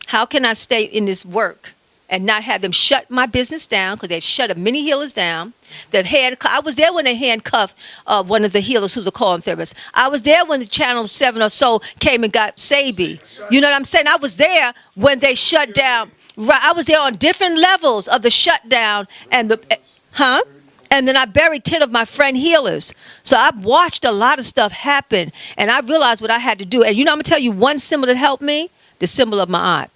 G: how can I stay in this work and not have them shut my business down, because they've shut many healers down. I was there when they handcuffed one of the healers who's a calling therapist. I was there when the Channel 7 or so came and got Sabi. You know what I'm saying? I was there when they shut down. Right, I was there on different levels of the shutdown and and then I buried 10 of my friend healers. So I've watched a lot of stuff happen, and I realized what I had to do. And I'm going to tell you one symbol that helped me, the symbol of Ma'at.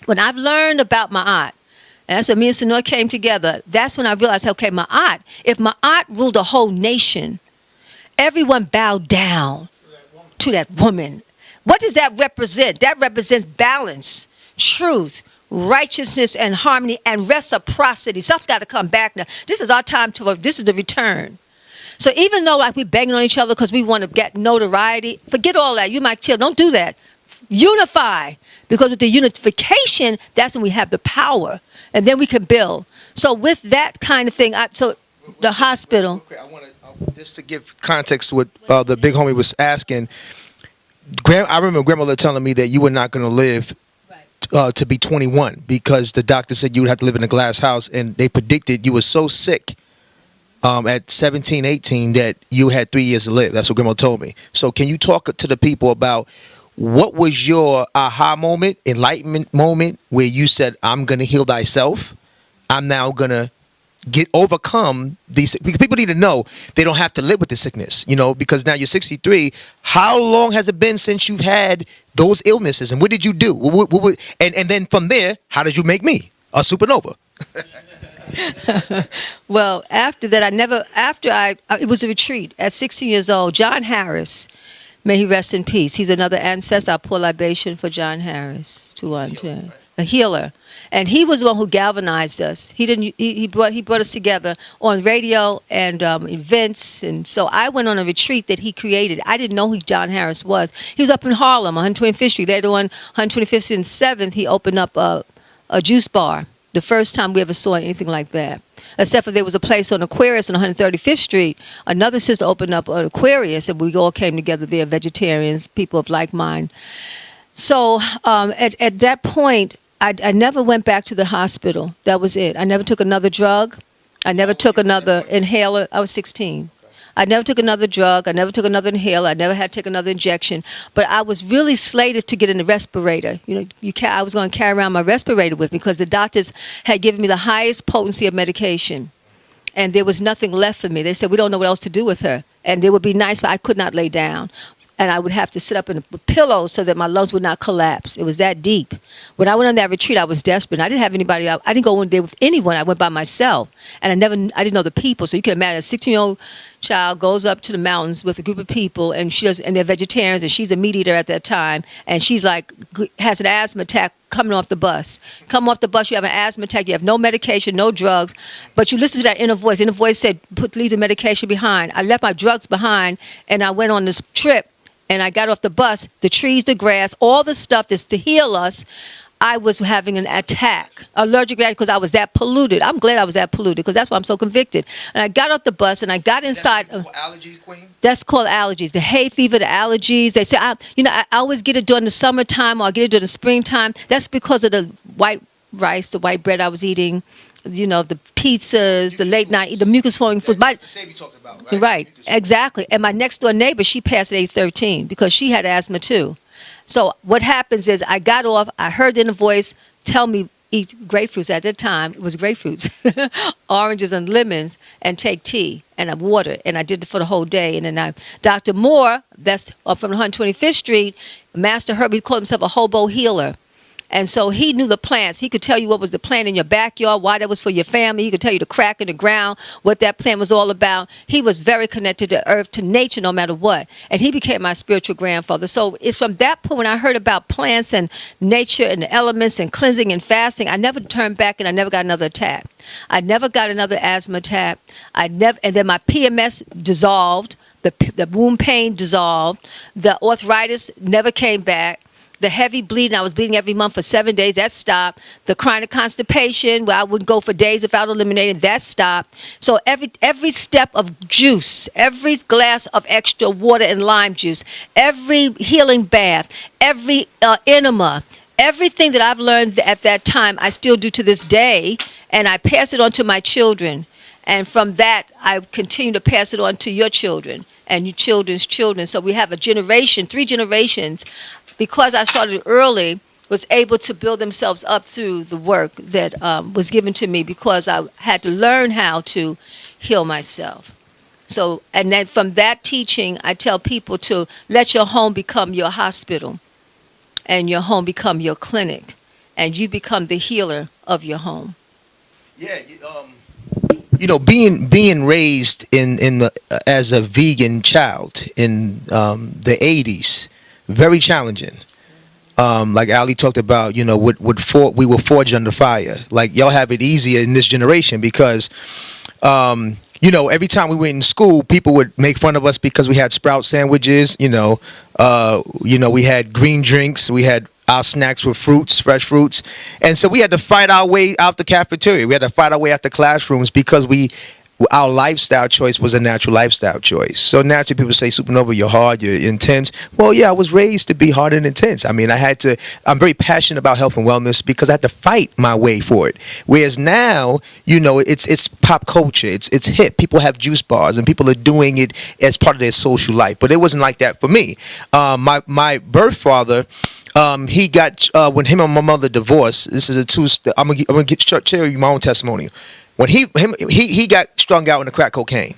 G: When I've learned about Ma'at, and that's when me and Sonor came together, that's when I realized, okay, Ma'at, if Ma'at ruled a whole nation, everyone bowed down to that woman. What does that represent? That represents balance, truth, righteousness, and harmony, and reciprocity. Stuff's got to come back now. This is our time this is the return. So even though we're banging on each other because we want to get notoriety, forget all that. You might chill. Don't do that. Unify. Because with the unification, that's when we have the power. And then we can build. So with that kind of thing, the hospital.
D: I want to, just to give context to what the big homie was asking, I remember grandmother telling me that you were not going to live to be 21 because the doctor said you would have to live in a glass house, and they predicted you were so sick at 17, 18 that you had 3 years to live. That's what Grandma told me. So can you talk to the people about what was your aha moment, enlightenment moment where you said, I'm going to heal thyself. I'm now going to overcome these, because people need to know they don't have to live with the sickness, because now you're 63. How long has it been since you've had those illnesses, and what did you do? And then from there, how did you make me a supernova?
G: Well, after that, it was a retreat at 16 years old. John Harris, may he rest in peace. He's another ancestor. I pour libation for John Harris, a healer. And he was the one who galvanized us. He brought us together on radio and events. And so I went on a retreat that he created. I didn't know who John Harris was. He was up in Harlem, 125th Street. Later on, 125th and 7th, he opened up a juice bar. The first time we ever saw anything like that. Except for there was a place on Aquarius on 135th Street. Another sister opened up an Aquarius, and we all came together there, vegetarians, people of like mind. So at that point, I never went back to the hospital. That was it. I never took another drug. I never took another inhaler. I was 16. I never took another drug. I never took another inhaler. I never had to take another injection. But I was really slated to get in the respirator. I was going to carry around my respirator with me because the doctors had given me the highest potency of medication. And there was nothing left for me. They said, we don't know what else to do with her. And it would be nice, but I could not lay down. And I would have to sit up with pillows so that my lungs would not collapse. It was that deep. When I went on that retreat, I was desperate. I didn't have anybody. I didn't go in there with anyone. I went by myself. And I didn't know the people. So you can imagine a 16-year-old child goes up to the mountains with a group of people, and they're vegetarians, and she's a meat eater at that time. And she's like, has an asthma attack coming off the bus. Come off the bus, you have an asthma attack. You have no medication, no drugs. But you listen to that inner voice. Inner voice said, leave the medication behind. I left my drugs behind, and I went on this trip. And I got off the bus, the trees, the grass, all the stuff that's to heal us. I was having an attack, allergic reaction, because I was that polluted. I'm glad I was that polluted, because that's why I'm so convicted. And I got off the bus, and I got inside.
D: That's allergies, Queen?
G: That's called allergies. The hay fever, the allergies. They say, I always get it during the summertime, or I get it during the springtime. That's because of the white rice, the white bread I was eating. The pizzas, the late night, the mucus forming foods.
D: Save you talked about, right?
G: Right, exactly. And my next door neighbor, she passed at age 13 because she had asthma too. So what happens is I got off, I heard in a voice tell me eat grapefruits. At that time, it was grapefruits, oranges and lemons, and take tea and water. And I did it for the whole day. And then Dr. Moore, that's from 125th Street, Master Herbie, he called himself a hobo healer. And so he knew the plants. He could tell you what was the plant in your backyard, why that was for your family. He could tell you the crack in the ground, what that plant was all about. He was very connected to earth, to nature, no matter what. And he became my spiritual grandfather. So it's from that point when I heard about plants and nature and the elements and cleansing and fasting, I never turned back, and I never got another attack. I never got another asthma attack. And then my PMS dissolved. The wound pain dissolved. The arthritis never came back. The heavy bleeding, I was bleeding every month for 7 days, that stopped. The chronic constipation, where I wouldn't go for days without eliminating, that stopped. So every step of juice, every glass of extra water and lime juice, every healing bath, every enema, everything that I've learned at that time, I still do to this day, and I pass it on to my children. And from that, I continue to pass it on to your children and your children's children. So we have 3 generations. Because I started early, was able to build themselves up through the work that was given to me, because I had to learn how to heal myself. So, and then from that teaching, I tell people to let your home become your hospital, and your home become your clinic, and you become the healer of your home.
D: Yeah, being raised as a vegan child in the 80s. Very challenging. Like Ali talked about, we were forged under fire. Like, y'all have it easier in this generation because, every time we went in school, people would make fun of us because we had Sprout sandwiches. We had green drinks. We had our snacks with fruits, fresh fruits, and so we had to fight our way out the cafeteria. We had to fight our way out the classrooms because we our lifestyle choice was a natural lifestyle choice. So naturally people say, Supernova, you're hard, you're intense. Well, yeah, I was raised to be hard and intense. I mean, I'm very passionate about health and wellness because I had to fight my way for it. Whereas now, it's pop culture. It's hip. People have juice bars and people are doing it as part of their social life. But it wasn't like that for me. My birth father, he got, when him and my mother divorced, this is I'm going to share you my own testimony. When he got strung out in the crack cocaine,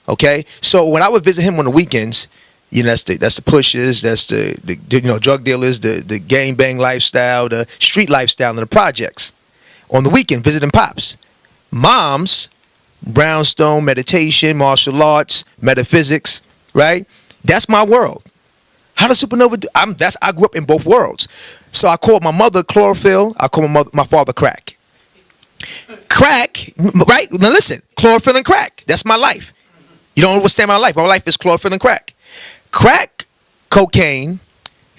D: okay. So when I would visit him on the weekends, that's the pushers, that's the drug dealers, the gang bang lifestyle, the street lifestyle, and the projects. On the weekend, visiting pops, moms, brownstone, meditation, martial arts, metaphysics, right? That's my world. How does Supernova do? I grew up in both worlds. So I called my mother chlorophyll. I called my father crack. Crack, right? Now listen, chlorophyll and crack. That's my life. You don't understand my life. My life is chlorophyll and crack. Crack cocaine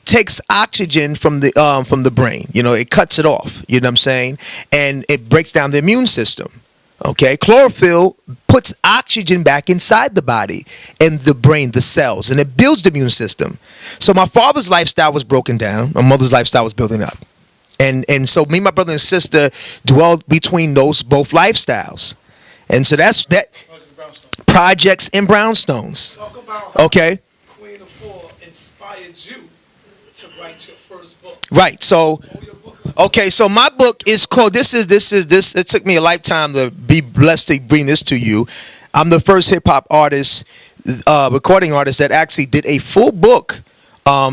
D: takes oxygen from the brain. It cuts it off. You know what I'm saying? And it breaks down the immune system. Okay, chlorophyll puts oxygen back inside the body and the brain, the cells, and it builds the immune system. So my father's lifestyle was broken down. My mother's lifestyle was building up. And so me, my brother and sister dwelled between those both lifestyles. And so that's that. Projects and brownstones.
C: Talk about how Queen Afua inspired you to write your first book.
D: Right. So okay, so my book is called this. It took me a lifetime to be blessed to bring this to you. I'm the first hip hop artist, recording artist that actually did a full book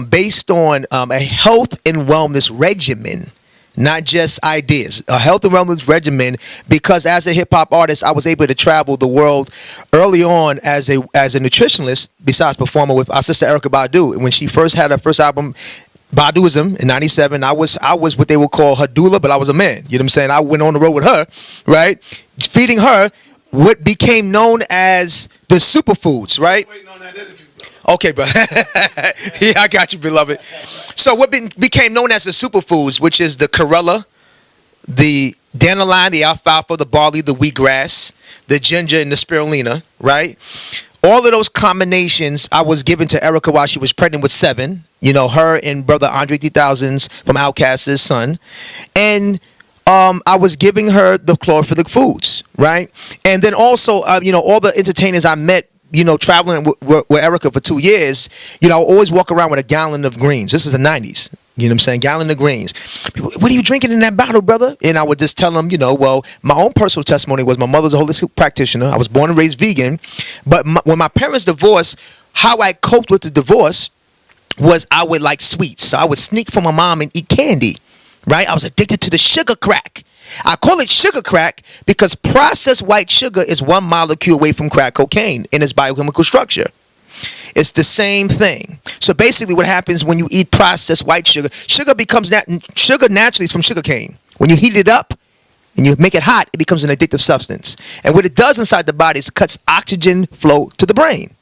D: based on a health and wellness regimen, not just ideas. A health and wellness regimen, because as a hip hop artist, I was able to travel the world early on as a nutritionist, besides performing with our sister Erykah Badu. When she first had her first album, Baduism, in '97, I was what they would call her doula, but I was a man. You know what I'm saying? I went on the road with her, right? Feeding her what became known as the superfoods, right?
C: Waiting on that interview, bro.
D: Okay, bro. Yeah, I got you, beloved. So what became known as the superfoods, which is the chlorella, the dandelion, the alfalfa, the barley, the wheatgrass, the ginger, and the spirulina, right? All of those combinations I was given to Erykah while she was pregnant with 7. Her and brother Andre 3000's from Outkast's son. And I was giving her the chlorophyllic foods, right? And then also, all the entertainers I met, traveling with Erykah for 2 years, I would always walk around with a gallon of greens. This is the 90s. You know what I'm saying? Gallon of greens. People, what are you drinking in that bottle, brother? And I would just tell them, well, my own personal testimony was my mother's a holistic practitioner. I was born and raised vegan. But when my parents divorced, how I coped with the divorce was I would like sweets. So I would sneak from my mom and eat candy, right? I was addicted to the sugar crack. I call it sugar crack because processed white sugar is 1 molecule away from crack cocaine in its biochemical structure. It's the same thing. So basically what happens when you eat processed white sugar, sugar naturally is from sugar cane. When you heat it up and you make it hot, it becomes an addictive substance. And what it does inside the body is it cuts oxygen flow to the brain.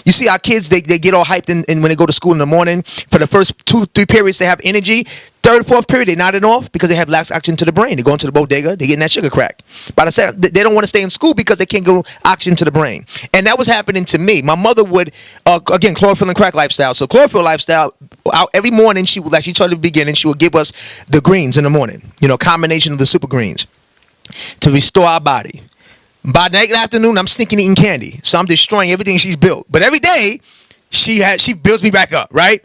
D: You see our kids, they get all hyped in when they go to school in the morning. For the first 2-3 periods, they have energy. 3rd, 4th period, they nodding off because they have less oxygen to the brain. They go into the bodega, they get in that sugar crack. By the time they don't want to stay in school because they can't go oxygen to the brain. And that was happening to me. My mother would, again, chlorophyll and crack lifestyle. So chlorophyll lifestyle, every morning she would, like she told at the beginning, she would give us the greens in the morning. Combination of the super greens to restore our body. By the afternoon, I'm sneaking eating candy. So I'm destroying everything she's built. But every day, she builds me back up, right?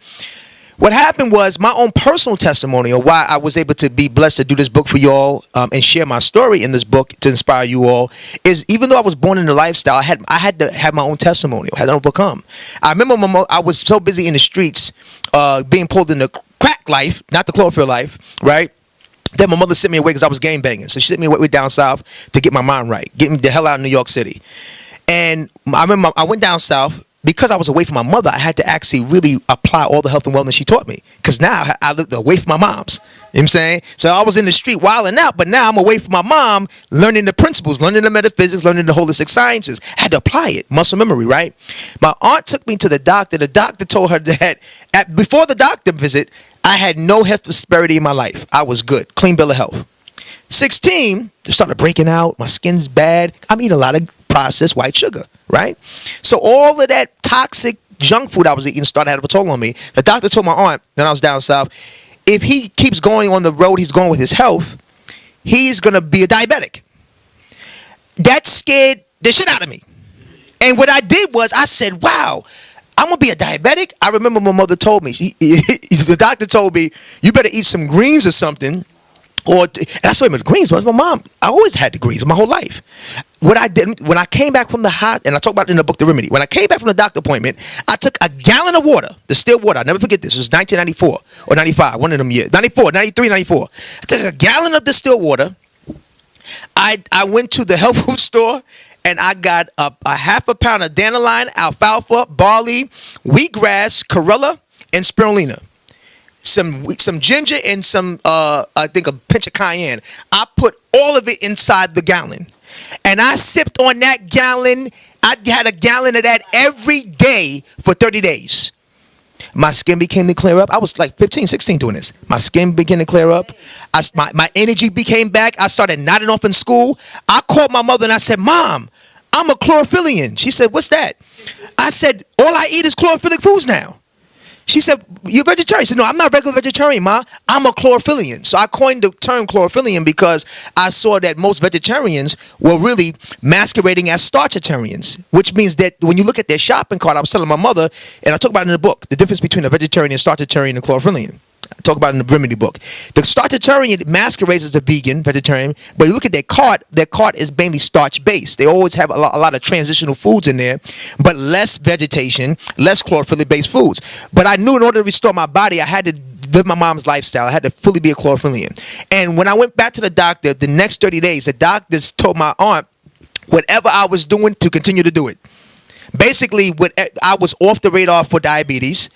D: What happened was my own personal testimony of why I was able to be blessed to do this book for you all and share my story in this book to inspire you all is even though I was born in the lifestyle, I had to have my own testimony. I had to overcome. I remember I was so busy in the streets being pulled in the crack life, not the chlorophyll life, right? Then my mother sent me away because I was gang banging. So she sent me away down south to get my mind right, get me the hell out of New York City. And I remember I went down south. Because I was away from my mother, I had to actually really apply all the health and wellness she taught me. Because now I lived away from my mom's. You know what I'm saying? So I was in the street wilding out, but now I'm away from my mom, learning the principles, learning the metaphysics, learning the holistic sciences. I had to apply it. Muscle memory, right? My aunt took me to the doctor. The doctor told her that before the doctor visit, I had no health disparity in my life. I was good. Clean bill of health. 16, I started breaking out. My skin's bad. I'm eating a lot of processed white sugar, right? So all of that toxic junk food I was eating started having a toll on me. The doctor told my aunt when I was down south, if he keeps going on the road he's going with his health, he's going to be a diabetic. That scared the shit out of me. And what I did was I said, wow, I'm going to be a diabetic? I remember my mother told me, the doctor told me, you better eat some greens or something. And I said, wait, greens? My mom, I always had the greens my whole life. What I did, when I came back from the and I talk about it in the book, The Remedy. When I came back from the doctor appointment, I took a gallon of water, distilled water. I'll never forget this. It was 1994 or 95, one of them years. 94, 93, 94. I took a gallon of distilled water. I went to the health food store and I got a half a pound of dandelion, alfalfa, barley, wheatgrass, chlorella, and spirulina. Some ginger and some I think a pinch of cayenne. I put all of it inside the gallon, and I sipped on that gallon. I had a gallon of that every day for 30 days. My skin began to clear up. I was like 15, 16 doing this. My skin began to clear up. My energy became back. I started nodding off in school. I called my mother and I said, Mom, I'm a chlorophyllian. She said, what's that? I said, all I eat is chlorophyllic foods now. She said, you're vegetarian. I said, no, I'm not a regular vegetarian, Ma. I'm a chlorophyllian. So I coined the term chlorophyllian because I saw that most vegetarians were really masquerading as starchitarians, which means that when you look at their shopping cart, I was telling my mother, and I talk about it in the book, the difference between a vegetarian and starchitarian and chlorophyllian. I talk about it in the Remedy book. The starchitarian masquerades as a vegan, vegetarian, but you look at their cart is mainly starch-based. They always have a lot of transitional foods in there, but less vegetation, less chlorophyll-based foods. But I knew in order to restore my body, I had to live my mom's lifestyle. I had to fully be a chlorophyllian. And when I went back to the doctor, the next 30 days, the doctors told my aunt whatever I was doing to continue to do it. Basically, I was off the radar for diabetes.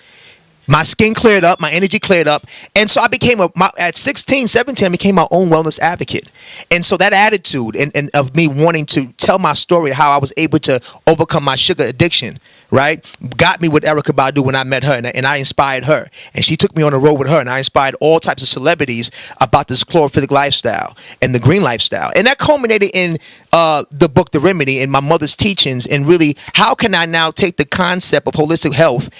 D: My skin cleared up, my energy cleared up, and so I became at 16, 17, I became my own wellness advocate. And so that attitude and of me wanting to tell my story, how I was able to overcome my sugar addiction, right, got me with Erykah Badu when I met her, and I inspired her. And she took me on the road with her, and I inspired all types of celebrities about this chlorophyllic lifestyle and the green lifestyle. And that culminated in the book, The Remedy, and my mother's teachings, and really, how can I now take the concept of holistic health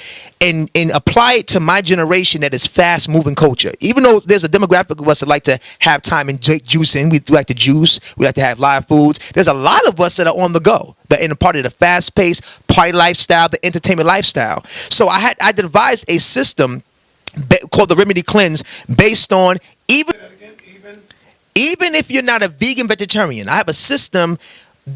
D: and apply it to my generation that is fast-moving culture. Even though there's a demographic of us that like to have time and juicing, we like to juice, we like to have live foods. There's a lot of us that are on the go, that in a part of the fast-paced party lifestyle, the entertainment lifestyle. So I devised a system called the Remedy Cleanse, based on even if you're not a vegan vegetarian, I have a system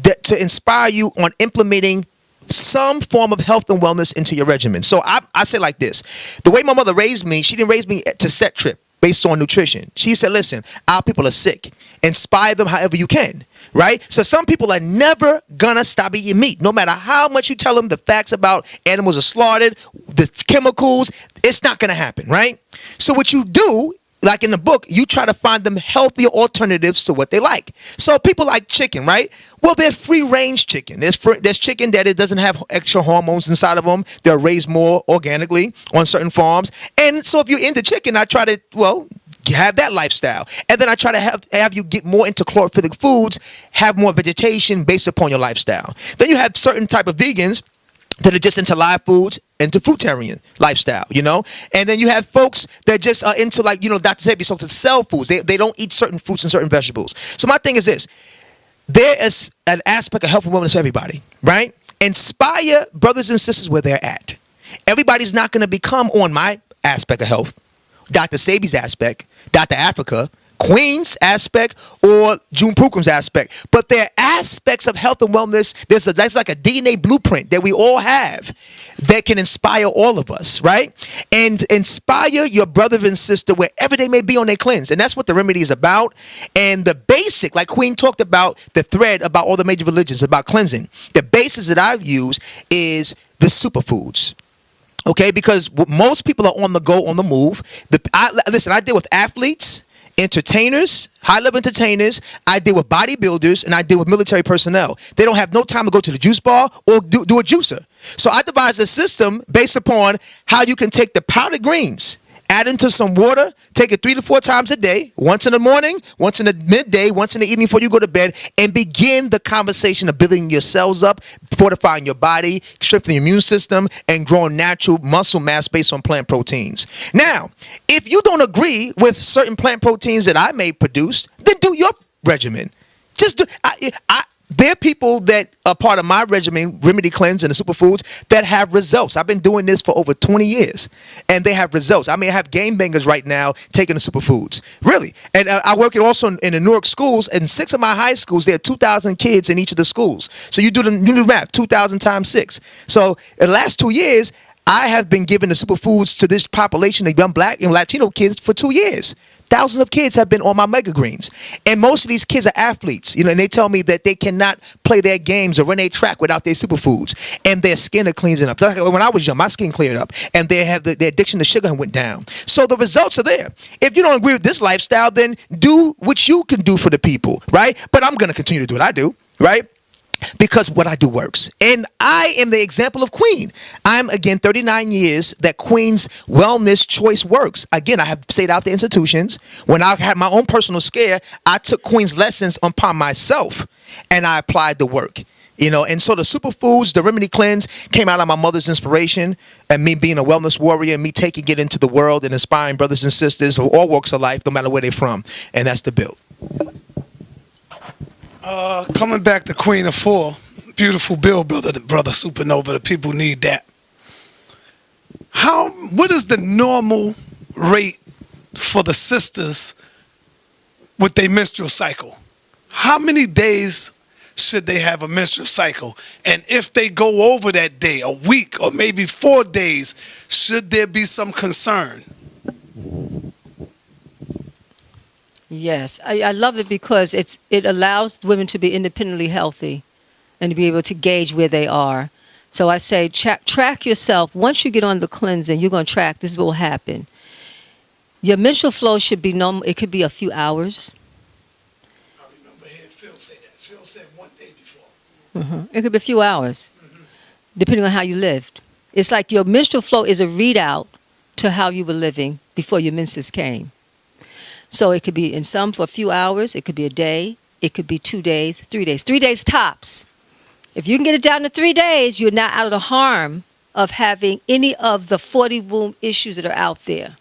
D: to inspire you on implementing some form of health and wellness into your regimen. So I say like this. The way my mother raised me, she didn't raise me to set trip based on nutrition. She said, listen, our people are sick. Inspire them however you can, right? So some people are never gonna stop eating meat. No matter how much you tell them the facts about animals are slaughtered, the chemicals, it's not gonna happen, right? So what you do, like in the book, you try to find them healthier alternatives to what they like. So people like chicken, right? Well, there's free-range chicken. There's chicken that it doesn't have extra hormones inside of them. They're raised more organically on certain farms. And so if you're into chicken, I try to, have that lifestyle. And then I try to have you get more into chlorophyllic foods, have more vegetation based upon your lifestyle. Then you have certain type of vegans that are just into live foods, into fruitarian lifestyle, and then you have folks that just are into, like, Dr. Sebi spoke to cell foods. They don't eat certain fruits and certain vegetables. So my thing is this: there is an aspect of health and wellness for everybody, right? Inspire brothers and sisters where they're at. Everybody's not going to become on my aspect of health, Dr. Sebi's aspect, Dr. Africa, Queen's aspect, or June Pookram's aspect, but there are aspects of health and wellness. That's like a DNA blueprint that we all have that can inspire all of us, right? And inspire your brother and sister wherever they may be on their cleanse. And that's what the Remedy is about. And the basic, like Queen talked about, the thread about all the major religions about cleansing, the basis that I've used is the superfoods. Okay, because most people are on the go, on the move. I deal with athletes, entertainers, high-level entertainers. I deal with bodybuilders, and I deal with military personnel. They don't have no time to go to the juice bar or do a juicer. So I devised a system based upon how you can take the powdered greens add into some water, take it 3 to 4 times a day, once in the morning, once in the midday, once in the evening before you go to bed, and begin the conversation of building your cells up, fortifying your body, strengthening your immune system, and growing natural muscle mass based on plant proteins. Now, if you don't agree with certain plant proteins that I may produce, then do your regimen. Just do. There are people that are part of my regimen, Remedy Cleanse and the superfoods, that have results. I've been doing this for over 20 years, and they have results. I mean, I have game bangers right now taking the superfoods, really. And I work also in the Newark schools, and 6 of my high schools, there are 2,000 kids in each of the schools. So you do the math, 2,000 times 6. So in the last 2 years, I have been giving the superfoods to this population of young Black and Latino kids for 2 years. Thousands of kids have been on my Mega Greens. And most of these kids are athletes, and they tell me that they cannot play their games or run their track without their superfoods. And their skin are cleansing up. When I was young, my skin cleared up, and they have their addiction to sugar went down. So the results are there. If you don't agree with this lifestyle, then do what you can do for the people, right? But I'm going to continue to do what I do, right? Because what I do works. And I am the example of Queen. I'm, again, 39 years that Queen's wellness choice works. Again, I have stayed out the institutions. When I had my own personal scare, I took Queen's lessons upon myself, and I applied the work. And so the superfoods, the Remedy Cleanse, came out of my mother's inspiration, and me being a wellness warrior, and me taking it into the world and inspiring brothers and sisters of all walks of life, no matter where they're from. And that's the build.
C: Coming back to Queen Afua, beautiful build, brother Supernova. The people need that. What is the normal rate for the sisters with their menstrual cycle? How many days should they have a menstrual cycle? And if they go over that day, a week, or maybe 4 days, should there be some concern?
G: Yes, I love it because it allows women to be independently healthy and to be able to gauge where they are. So I say track yourself. Once you get on the cleansing, you're going to track. This is what will happen. Your menstrual flow should be normal. It could be a few hours.
C: I remember hearing Phil say that. Phil said 1 day before.
G: It could be a few hours, depending on how you lived. It's like your menstrual flow is a readout to how you were living before your menses came. So it could be in some for a few hours. It could be a day. It could be 2 days, 3 days. 3 days tops. If you can get it down to 3 days, you're not out of the harm of having any of the 40 womb issues that are out there.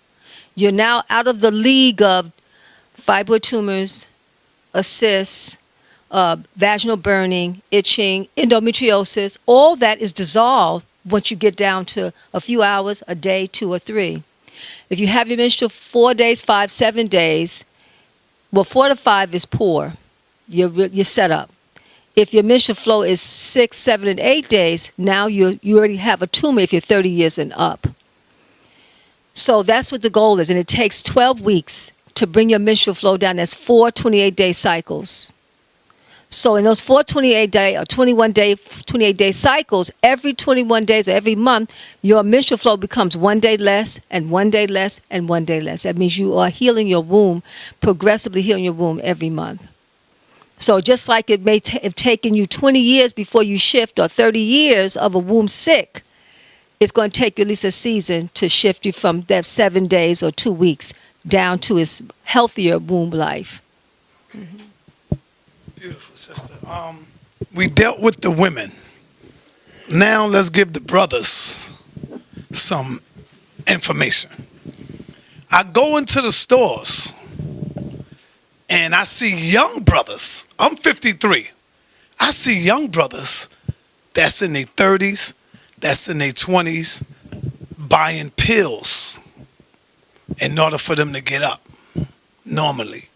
G: You're now out of the league of fibroid tumors, cysts, vaginal burning, itching, endometriosis. All that is dissolved once you get down to a few hours, a day, 2 or 3. If you have your menstrual 4 days, 5, 7 days, well, 4 to 5 is poor. You're set up. If your menstrual flow is 6, 7, and 8 days, now you already have a tumor if you're 30 years and up. So that's what the goal is, and it takes 12 weeks to bring your menstrual flow down. That's 4 28-day cycles. So in those 4 28-day or 28-day cycles, every 21 days or every month, your menstrual flow becomes 1 day less and 1 day less and 1 day less. That means you are healing your womb, progressively healing your womb every month. So just like it may have taken you 20 years before you shift, or 30 years of a womb sick, it's going to take you at least a season to shift you from that 7 days or 2 weeks down to its healthier womb life.
C: Beautiful, sister. We dealt with the women. Now let's give the brothers some information. I go into the stores and I see young brothers. I'm 53. I see young brothers that's in their 30s, that's in their 20s, buying pills in order for them to get up normally.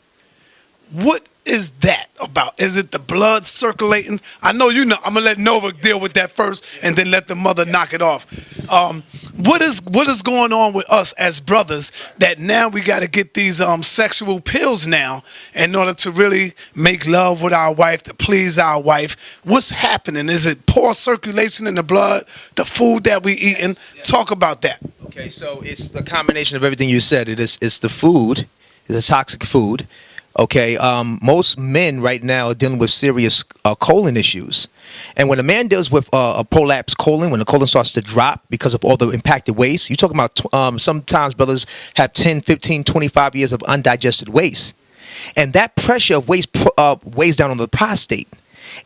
C: What is that about? Is it the blood circulating? I know you know. I'm going to let Nova deal with that first and then let the mother knock it off. What is going on with us as brothers that now we got to get these sexual pills now in order to really make love with our wife, to please our wife? What's happening? Is it poor circulation in the blood, the food that we eating?
D: Yes.
C: Talk about that.
D: Okay, so it's the combination of everything you said. It's the food, it's a toxic food. Okay, most men right now are dealing with serious colon issues. And when a man deals with a prolapsed colon, when the colon starts to drop because of all the impacted waste, you're talking about sometimes brothers have 10, 15, 25 years of undigested waste. And that pressure of waste weighs down on the prostate.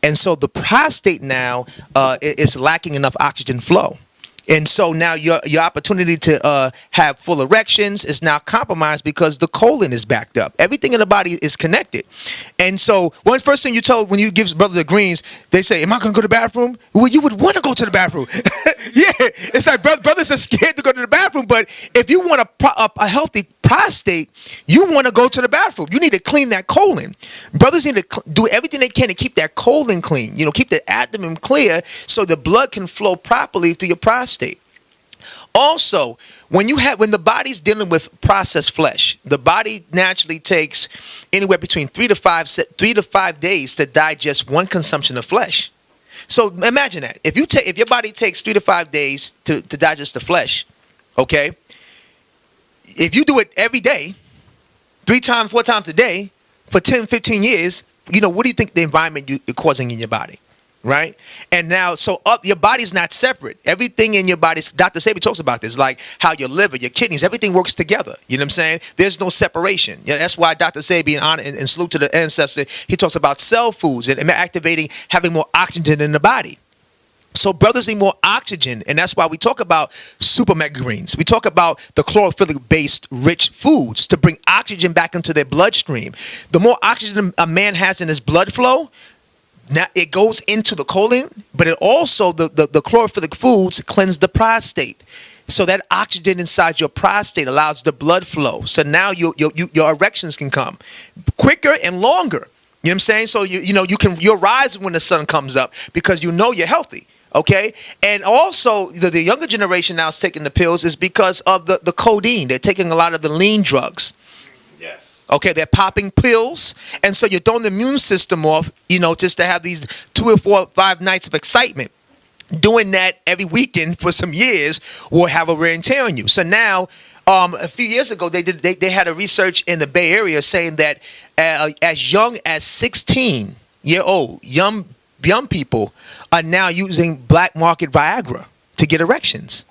D: And so the prostate now is lacking enough oxygen flow. And so now your opportunity to have full erections is now compromised because the colon is backed up. Everything in the body is connected. And so one first thing you told when you give brother the greens, they say, am I going to go to the bathroom? Well, you would want to go to the bathroom. Yeah, it's like brothers are scared to go to the bathroom. But if you want a healthy prostate, you want to go to the bathroom. You need to clean that colon. Brothers need to do everything they can to keep that colon clean. Keep the abdomen clear so the blood can flow properly through your prostate. Also, when the body's dealing with processed flesh, the body naturally takes anywhere between 3 to 5 days to digest one consumption of flesh. So imagine that if your body takes 3 to 5 days to digest the flesh, okay. If you do it every day, 3 times, 4 times a day, for 10, 15 years, what do you think the environment you're causing in your body, right? And now, your body's not separate. Everything in your body, Dr. Sabi talks about this, like how your liver, your kidneys, everything works together. You know what I'm saying? There's no separation. That's why Dr. Sabi, in honor and salute to the ancestor, he talks about cell foods and activating, having more oxygen in the body. So brothers need more oxygen, and that's why we talk about super mega greens. We talk about the chlorophyll-based rich foods to bring oxygen back into their bloodstream. The more oxygen a man has in his blood flow, now it goes into the colon, but it also, the chlorophyllic foods cleanse the prostate. So that oxygen inside your prostate allows the blood flow. So now your erections can come quicker and longer. You know what I'm saying? So you're rising when the sun comes up because you're healthy. Okay, and also the younger generation now is taking the pills is because of the codeine. They're taking a lot of the lean drugs.
E: Yes.
D: Okay, they're popping pills, and so you're throwing the immune system off, just to have these 2 or 4 or 5 nights of excitement. Doing that every weekend for some years will have a wear and tear on you. So now, a few years ago, they had a research in the Bay Area saying that as young as 16-year-old young people are now using black market Viagra to get erections.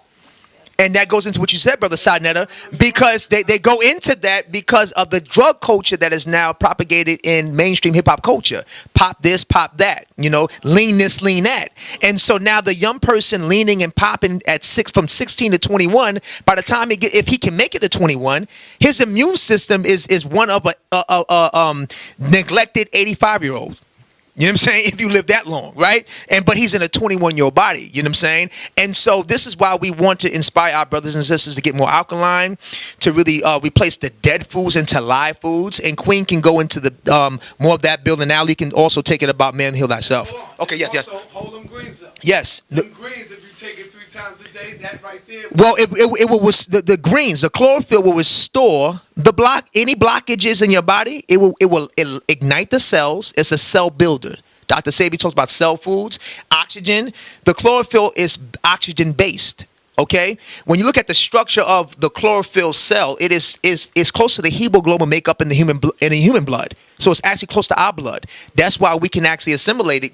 D: And that goes into what you said, Brother Sadnetta, because they go into that because of the drug culture that is now propagated in mainstream hip-hop culture. Pop this, pop that, lean this, lean that. And so now the young person leaning and popping from 16 to 21, by the time if he can make it to 21, his immune system is one of a neglected 85-year-old. You know what I'm saying? If you live that long, right? But he's in a 21-year-old body. You know what I'm saying? And so this is why we want to inspire our brothers and sisters to get more alkaline, to really replace the dead foods into live foods. And Queen can go into the more of that building. Now you can also take it about man heal thyself. Okay, yes.
E: Also, hold them greens up.
D: Yes.
E: Them greens, if you take it 3 times a day, that right there.
D: Well, it will the greens, the chlorophyll will restore any blockages in your body. It'll ignite the cells. It's a cell builder. Dr. Sabi talks about cell foods, oxygen. The chlorophyll is oxygen based. Okay, when you look at the structure of the chlorophyll cell, it is close to the hemoglobin makeup in the human blood. So it's actually close to our blood. That's why we can actually assimilate it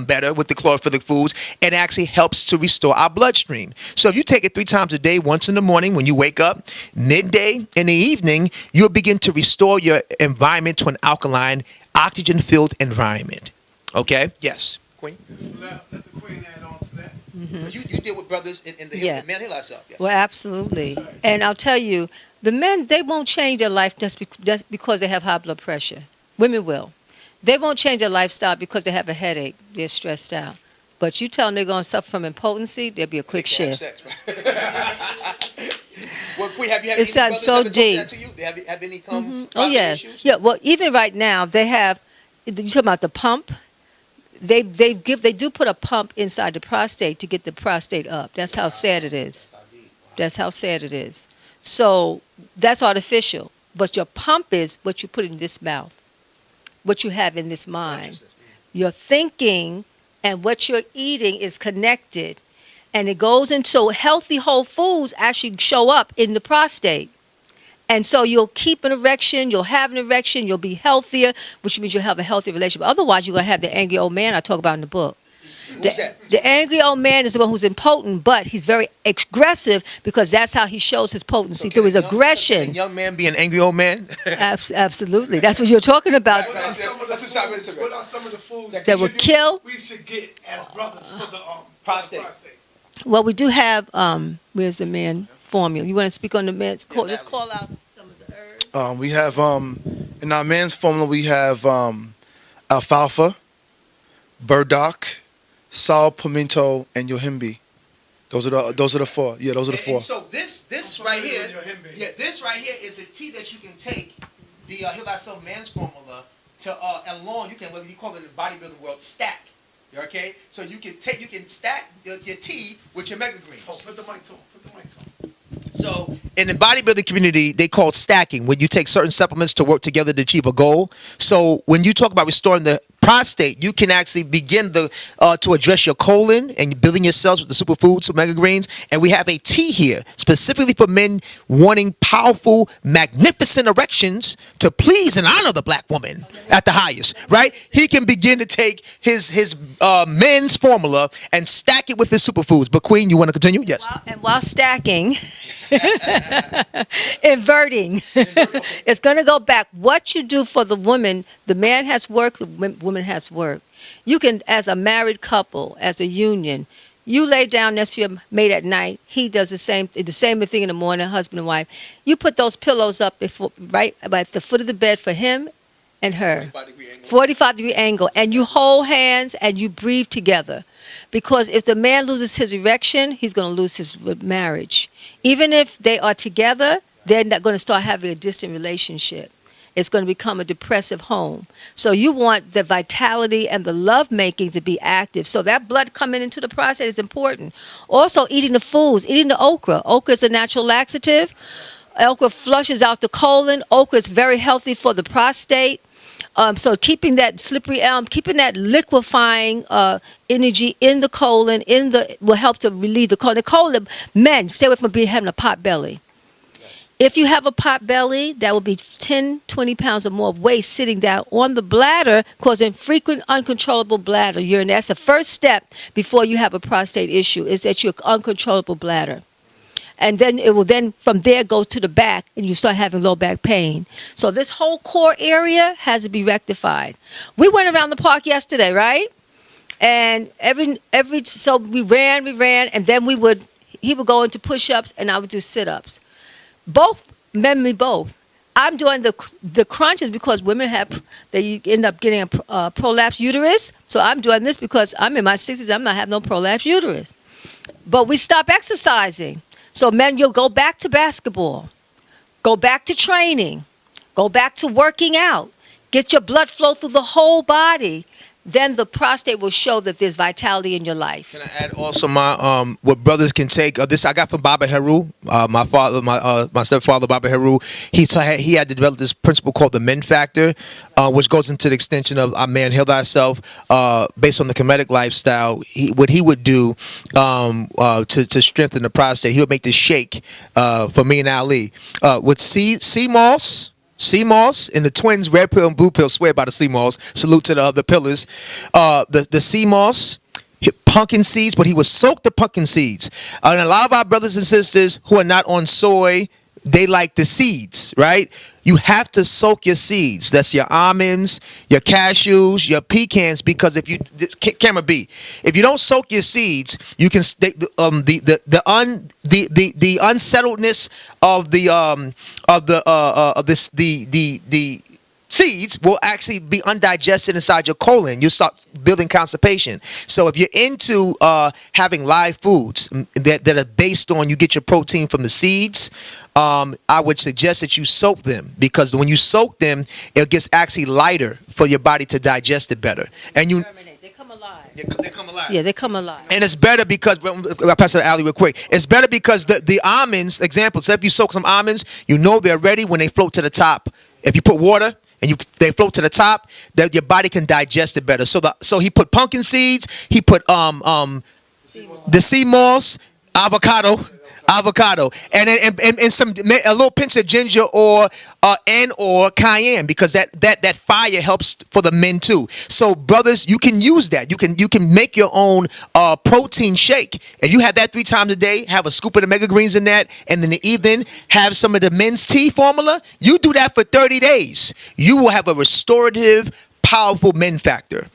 D: better with the chlorophyllic foods, and actually helps to restore our bloodstream. So if you take it 3 times a day, once in the morning when you wake up, midday, in the evening, you'll begin to restore your environment to an alkaline, oxygen-filled environment. Okay? Yes. Queen?
E: Let the queen add on to that.
G: Mm-hmm.
D: You deal with brothers in the man heal ourselves. Yeah.
G: Well, absolutely. And I'll tell you, the men, they won't change their life just because they have high blood pressure. Women will. They won't change their lifestyle because they have a headache. They're stressed out. But you tell them they're going to suffer from impotency, there'll be a quick shift.
D: Sex, right? Well, Queen, have you had
G: It
D: any
G: sounds
D: brothers
G: so
D: that
G: deep.
D: have to you? Have any come
G: Oh, yeah.
D: issues?
G: Yeah, well, even right now, they have, you talking about the pump? They do put a pump inside the prostate to get the prostate up. That's how sad it is. That's how sad it is. So that's artificial. But your pump is what you put in this mouth, what you have in this mind. Your thinking and what you're eating is connected. And it goes into healthy whole foods actually show up in the prostate. And so you'll keep an erection, you'll have an erection, you'll be healthier, which means you'll have a healthy relationship. Otherwise, you're going to have the angry old man I talk about in the book. The angry old man is the one who's impotent, but he's very aggressive because that's how he shows his potency, through his aggression.
D: A young man be an angry old man?
G: Absolutely. That's what you're talking about.
E: What are some of the foods
G: That will kill?
E: we should get as brothers for the
D: Prostate.
G: Well, we do have, where's the man formula? You want to speak on the man's call? Just call out some of the herbs.
A: We have in our man's formula we have alfalfa, burdock, sal, pimento, and yohimbe. Those are the four. Yeah, those are the four.
D: And so this right here, this right here is a tea that you can take. The Heal Thyself Man's Formula to along. You can, what you call it in the bodybuilding world, stack. Okay, so you can stack your tea with your mega greens.
E: Oh, put the mic on.
D: So in the bodybuilding community, they call it stacking, when you take certain supplements to work together to achieve a goal. So when you talk about restoring the prostate, you can actually begin to address your colon and building your cells with the superfoods, omega greens. And we have a tea here specifically for men wanting powerful, magnificent erections to please and honor the black woman at the highest, right? He can begin to take his men's formula and stack it with his superfoods. But Queen, you want to continue? Yes.
G: While stacking, inverting, it's going to go back. What you do for the woman, the man has work, the woman has work. You can, as a married couple, as a union, you lay down next to your mate at night. He does the same thing in the morning, husband and wife. You put those pillows up right at the foot of the bed for him and her. 45-degree angle. And you hold hands and you breathe together. Because if the man loses his erection, he's going to lose his marriage. Even if they are together, they're not going to start having a distant relationship. It's going to become a depressive home. So you want the vitality and the love making to be active. So that blood coming into the prostate is important. Also, eating the foods, eating the okra. Okra is a natural laxative. Okra flushes out the colon. Okra is very healthy for the prostate. So keeping that slippery elm, keeping that liquefying energy in the colon, will help to relieve the colon. The colon, men, stay away from having a pot belly. If you have a pot belly, that will be 10, 20 pounds or more of waste sitting down on the bladder, causing frequent uncontrollable bladder urine. That's the first step before you have a prostate issue, is that you're uncontrollable bladder. And then it will from there go to the back and you start having low back pain. So this whole core area has to be rectified. We went around the park yesterday, right? And so we ran, and then he would go into push-ups and I would do sit-ups. Both I'm doing the crunches because women they end up getting a prolapsed uterus. So I'm doing this because I'm in my 60s. I'm not having no prolapsed uterus. But we stop exercising. So men, you'll go back to basketball, go back to training, go back to working out, get your blood flow through the whole body. Then the prostate will show that there's vitality in your life.
D: Can I add also my what brothers can take? This I got from Baba Heru. My stepfather Baba Heru. He had developed this principle called the men factor, which goes into the extension of man heal thyself, based on the Kemetic lifestyle. What he would do to strengthen the prostate, he would make this shake for me and Ali with sea moss and the twins, red pill and blue pill, swear by the sea moss. Salute to the other pillars. The sea moss, pumpkin seeds, but he would soak the pumpkin seeds. And a lot of our brothers and sisters who are not on soy, they like the seeds, right? You have to soak your seeds. That's your almonds, your cashews, your pecans. Because if you, camera B, if you don't soak your seeds, you can the unsettledness of the seeds will actually be undigested inside your colon. You start building constipation. So if you're into having live foods that are based on, you get your protein from the seeds, I would suggest that you soak them, because when you soak them, it gets actually lighter for your body to digest it better. And
G: They come alive.
D: They come alive.
G: Yeah, they come alive.
D: And it's better because, I'll pass it to Ali real quick. It's better because the almonds, example, so if you soak some almonds, you know they're ready when they float to the top. If you put water and they float to the top, that your body can digest it better. So he put pumpkin seeds, he put the sea moss, avocado, avocado, and some a little pinch of ginger or cayenne, because that fire helps for the men too. So brothers, you can use that. You can make your own protein shake. If you have that 3 times a day, have a scoop of the mega greens in that, and in the evening have some of the men's tea formula. You do that for 30 days. You will have a restorative, powerful men factor.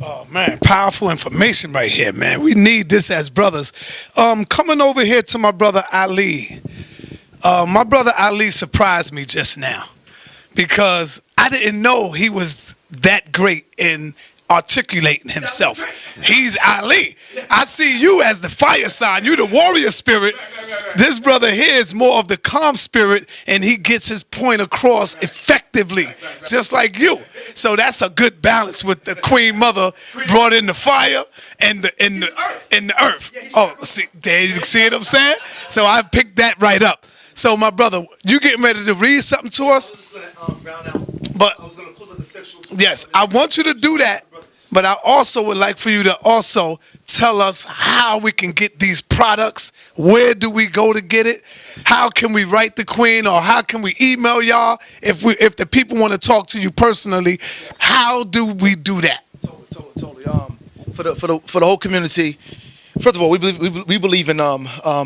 C: Oh man, powerful information right here, man. We need this as brothers. Coming over here to my brother Ali. My brother Ali surprised me just now because I didn't know he was that great in articulating himself. He's Ali. I see you as the fire sign. You the warrior spirit. This brother here is more of the calm spirit, and he gets his point across effectively, just like you. So that's a good balance with the Queen Mother brought in the fire and the earth. Oh, see, there you see what I'm saying? So I picked that right up. So my brother, you getting ready to read something to us? But yes, I want you to do that. But I also would like for you to also tell us how we can get these products. Where do we go to get it? How can we write the Queen, or how can we email y'all if the people want to talk to you personally? How do we do that?
A: Totally. For the whole community. First of all, we believe in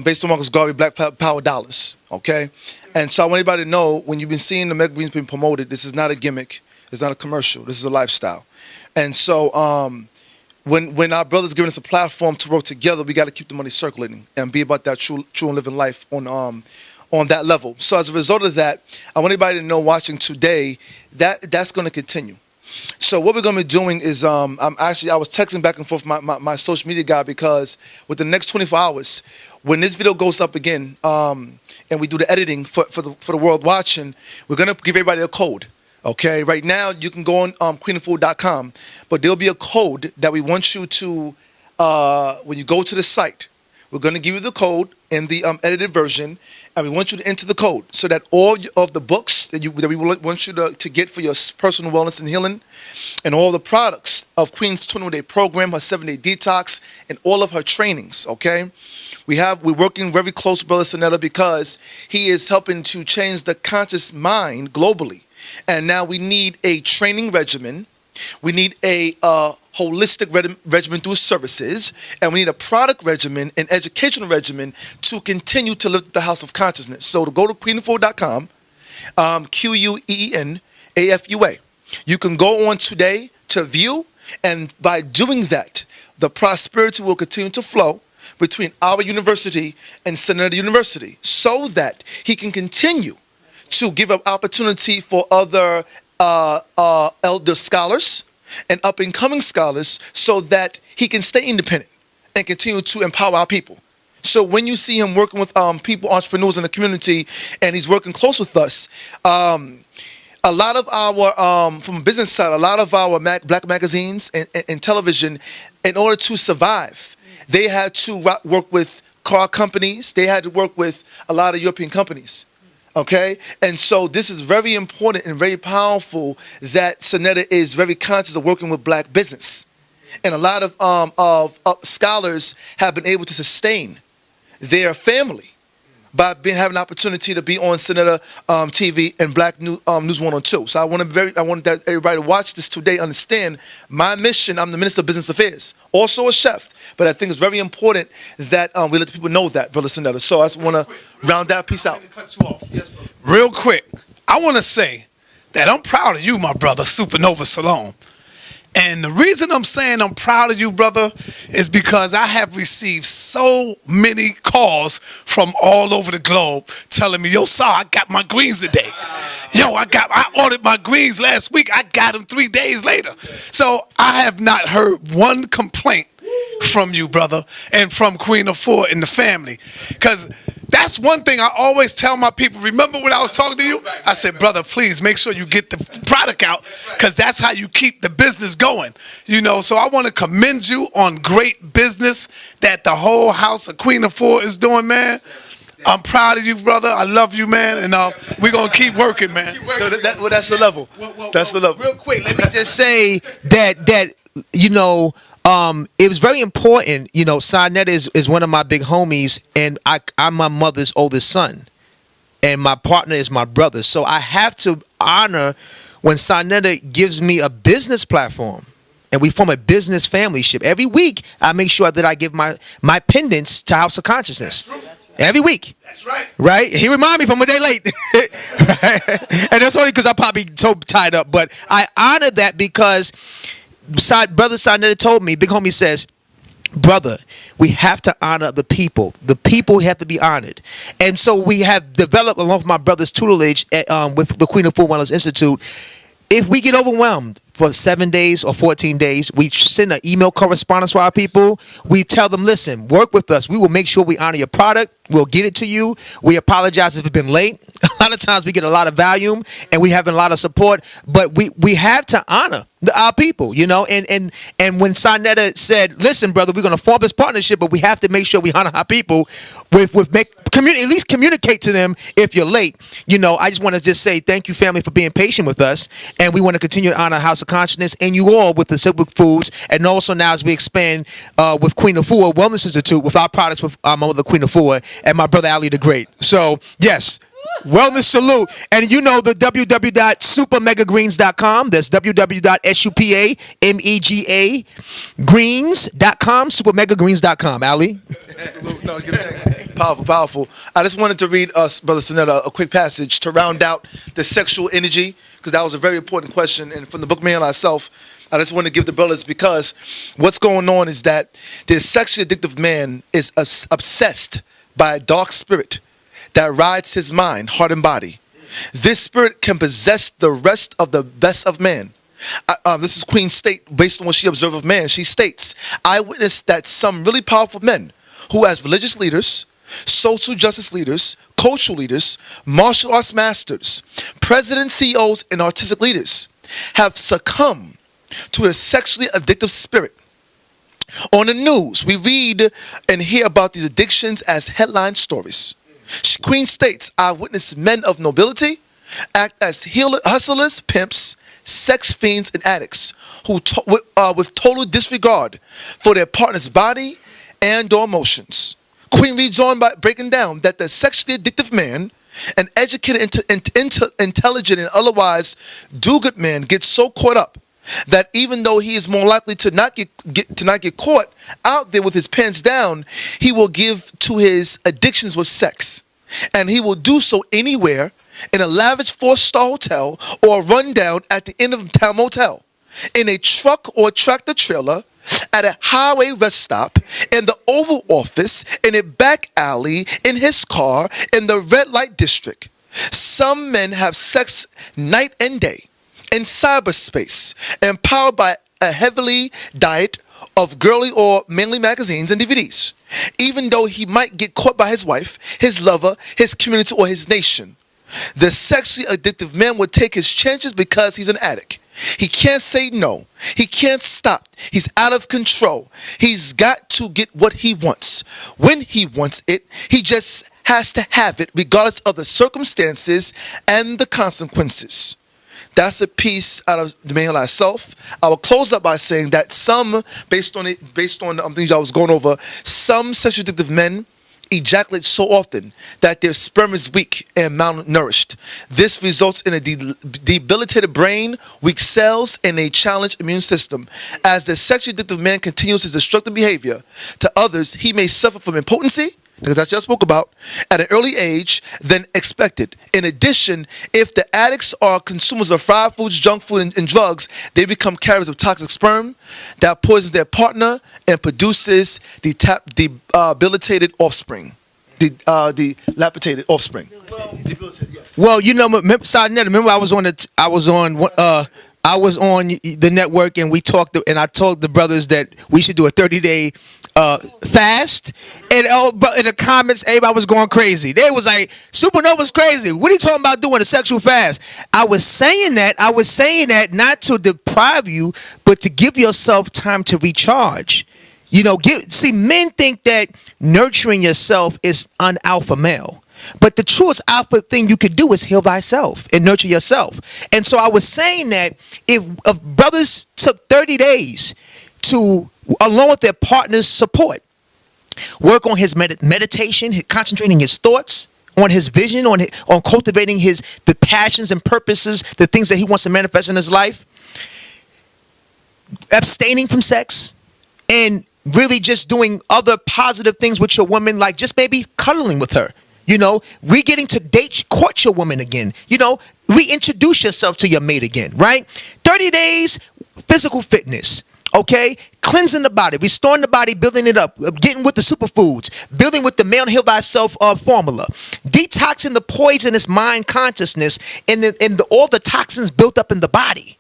A: based on Marcus Garvey, Black Power dollars. Okay, and so I want everybody to know, when you've been seeing the mega greens being promoted, this is not a gimmick. It's not a commercial. This is a lifestyle. And so when our brothers giving us a platform to work together, we got to keep the money circulating and be about that true and living life on that level. So as a result of that, I want everybody to know, watching today, that's going to continue. So what we're going to be doing is I was texting back and forth my social media guy, because with the next 24 hours, when this video goes up again, and we do the editing for the world watching, we're going to give everybody a code. Okay, right now you can go on queenoffood.com, but there'll be a code that we want you to, when you go to the site, we're going to give you the code in the edited version, and we want you to enter the code so that all of the books that we want you to get for your personal wellness and healing, and all the products of Queen's 21-day program, her 7-day detox, and all of her trainings, okay? We're working very close with Brother Sonetta, because he is helping to change the conscious mind globally. And now we need a training regimen. We need a holistic regimen through services. And we need a product regimen and educational regimen to continue to lift the house of consciousness. So to go to queenoffood.com, QUEENAFUA. You can go on today to view. And by doing that, the prosperity will continue to flow between our university and Senator University, so that he can continue to give an opportunity for other elder scholars and up-and-coming scholars, so that he can stay independent and continue to empower our people. So when you see him working with people, entrepreneurs in the community, and he's working close with us, a lot of our, from a business side, a lot of our black magazines and television, in order to survive, they had to work with car companies. They had to work with a lot of European companies. Okay, and so this is very important and very powerful that Sonetta is very conscious of working with black business, and a lot of scholars have been able to sustain their family by having an opportunity to be on Sonetta TV and Black News 102. So I want that everybody to watch this today, understand my mission. I'm the Minister of Business Affairs, also a chef, but I think it's very important that we let the people know that, Brother Sonetta. So I just want to round that piece out.
C: Real quick, I want to say that I'm proud of you, my brother, Supernova Salome. And the reason I'm saying I'm proud of you, brother, is because I have received so many calls from all over the globe telling me, yo, sir, I got my greens today. Yo, I ordered my greens last week. I got them 3 days later. So I have not heard one complaint from you, brother, and from Queen Afua and the family. Because that's one thing I always tell my people. Remember when I was talking to you? I said, brother, please make sure you get the product out, because that's how you keep the business going. You know, so I want to commend you on great business that the whole house of Queen Afua is doing, man. I'm proud of you, brother. I love you, man, and we're going to keep working, man.
A: That's the level. That's the level.
D: Real quick, let me just say that you know, it was very important. You know, Sarnetta is one of my big homies, and I'm my mother's oldest son, and my partner is my brother. So I have to honor when Sarnetta gives me a business platform, and we form a business family ship. Every week, I make sure that I give my pendants to House of Consciousness. Every week.
A: That's right.
D: Right? He remind me from a day late. Right? And that's only because I'm probably so tied up. But I honor that because Brother Sarnetta told me, big homie says, brother, we have to honor the people. The people have to be honored. And so we have developed, along with my brother's tutelage with the Queen of Full Wellness Institute, if we get overwhelmed for 7 days or 14 days, we send an email correspondence to our people. We tell them, listen, work with us. We will make sure we honor your product. We'll get it to you. We apologize if it's been late. A lot of times we get a lot of volume and we have a lot of support, but we have to honor our people, you know. And when Sarnetta said, listen, brother, we're going to form this partnership, but we have to make sure we honor our people at least communicate to them if you're late. You know, I just want to just say thank you, family, for being patient with us. And we want to continue to honor House of Consciousness and you all with the Simple Foods. And also now as we expand with Queen Afua Wellness Institute with our products with my mother, Queen Afua, and my brother, Ali the Great. So, yes. Wellness salute. And you know the www.supermegagreens.com. That's www.supermegagreens.com. Supermegagreens.com. Ali?
A: No, give thanks. Powerful, powerful. I just wanted to read us, Brother Sonetta, a quick passage to round out the sexual energy, because that was a very important question. And from the book Man myself, I just want to give the brothers, because what's going on is that this sexually addictive man is obsessed by a dark spirit that rides his mind, heart, and body. This spirit can possess the rest of the best of man. This is Queen State, based on what she observed of man. She states, I witnessed that some really powerful men who as religious leaders, social justice leaders, cultural leaders, martial arts masters, presidents, CEOs, and artistic leaders have succumbed to a sexually addictive spirit. On the news, we read and hear about these addictions as headline stories. Queen states, I witnessed men of nobility act as hustlers, pimps, sex fiends, and addicts who with total disregard for their partner's body and or emotions. Queen reads on by breaking down that the sexually addictive man, an educated, intelligent, and otherwise do-good man gets so caught up that even though he is more likely to not get caught out there with his pants down, he will give to his addictions with sex. And he will do so anywhere, in a lavish 4-star hotel or a rundown at the end of town motel, in a truck or tractor trailer, at a highway rest stop, in the Oval Office, in a back alley, in his car, in the red light district. Some men have sex night and day in cyberspace, empowered by a heavily diet of girly or manly magazines and DVDs, even though he might get caught by his wife, his lover, his community, or his nation. The sexually addictive man would take his chances because he's an addict. He can't say no. He can't stop. He's out of control. He's got to get what he wants. When he wants it, he just has to have it regardless of the circumstances and the consequences. That's a piece out of the man myself. I will close up by saying that some, based on things I was going over, some sexually addictive men ejaculate so often that their sperm is weak and malnourished. This results in a debilitated brain, weak cells, and a challenged immune system. As the sexually addictive man continues his destructive behavior to others, he may suffer from impotency, because that's what I spoke about, at an early age than expected. In addition, if the addicts are consumers of fried foods, junk food, and drugs, they become carriers of toxic sperm that poisons their partner and produces debilitated offspring. Dilapidated offspring. Debilitated, yes.
D: Well, you know, remember I was on the network and we talked, and I told the brothers that we should do a 30-day fast, and in the comments everybody was going crazy. They was like, Supernova's crazy, what are you talking about doing a sexual fast? I was saying that not to deprive you, but to give yourself time to recharge. You know, men think that nurturing yourself is an alpha male, but the truest alpha thing you could do is heal thyself and nurture yourself. And so I was saying that if brothers took 30 days to along with their partner's support. Work on his meditation, concentrating his thoughts, on his vision, on cultivating the passions and purposes, the things that he wants to manifest in his life. Abstaining from sex, and really just doing other positive things with your woman, like just maybe cuddling with her. Getting to court your woman again. Reintroduce yourself to your mate again, right? 30 days, physical fitness, okay? Cleansing the body, restoring the body, building it up, getting with the superfoods, building with the male heal thyself formula, detoxing the poisonous mind consciousness and all the toxins built up in the body.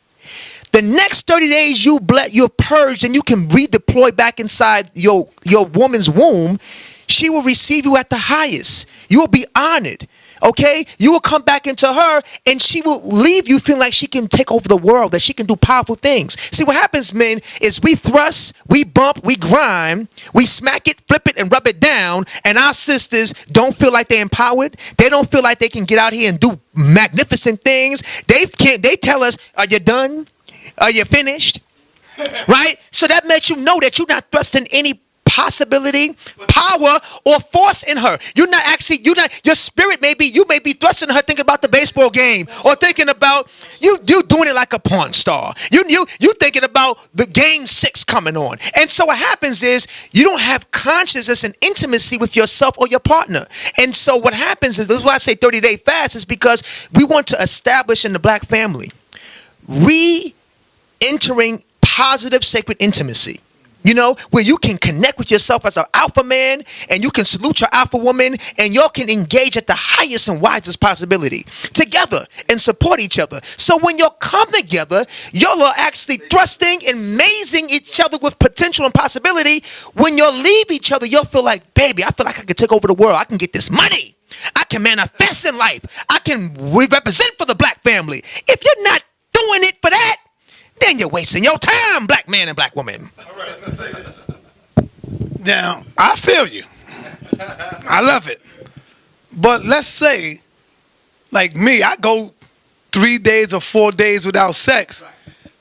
D: The next 30 days you're purged and you can redeploy back inside your woman's womb. She will receive you at the highest. You will be honored. Okay? You will come back into her and she will leave you feeling like she can take over the world, that she can do powerful things. See, what happens, men, is we thrust, we bump, we grind, we smack it, flip it, and rub it down, and our sisters don't feel like they're empowered. They don't feel like they can get out here and do magnificent things. They tell us, are you done? Are you finished? Right? So that lets you know that you're not thrusting any possibility, power, or force in her. Your spirit you may be thrusting her thinking about the baseball game, or thinking about you doing it like a porn star. You thinking about the game 6 coming on. And so what happens is you don't have consciousness and intimacy with yourself or your partner. And so what happens is, this is why I say 30-day fast, is because we want to establish in the black family entering positive sacred intimacy, where you can connect with yourself as an alpha man, and you can salute your alpha woman, and y'all can engage at the highest and wisest possibility together and support each other. So when y'all come together, y'all are actually thrusting and amazing each other with potential and possibility. When y'all leave each other, y'all feel like, baby, I feel like I can take over the world. I can get this money. I can manifest in life. I can represent for the black family. If you're not doing it for that, then you're wasting your time, black man and black woman.
E: All right, let's say this. Now, I feel you. I love it. But let's say, like me, I go 3 days or 4 days without sex.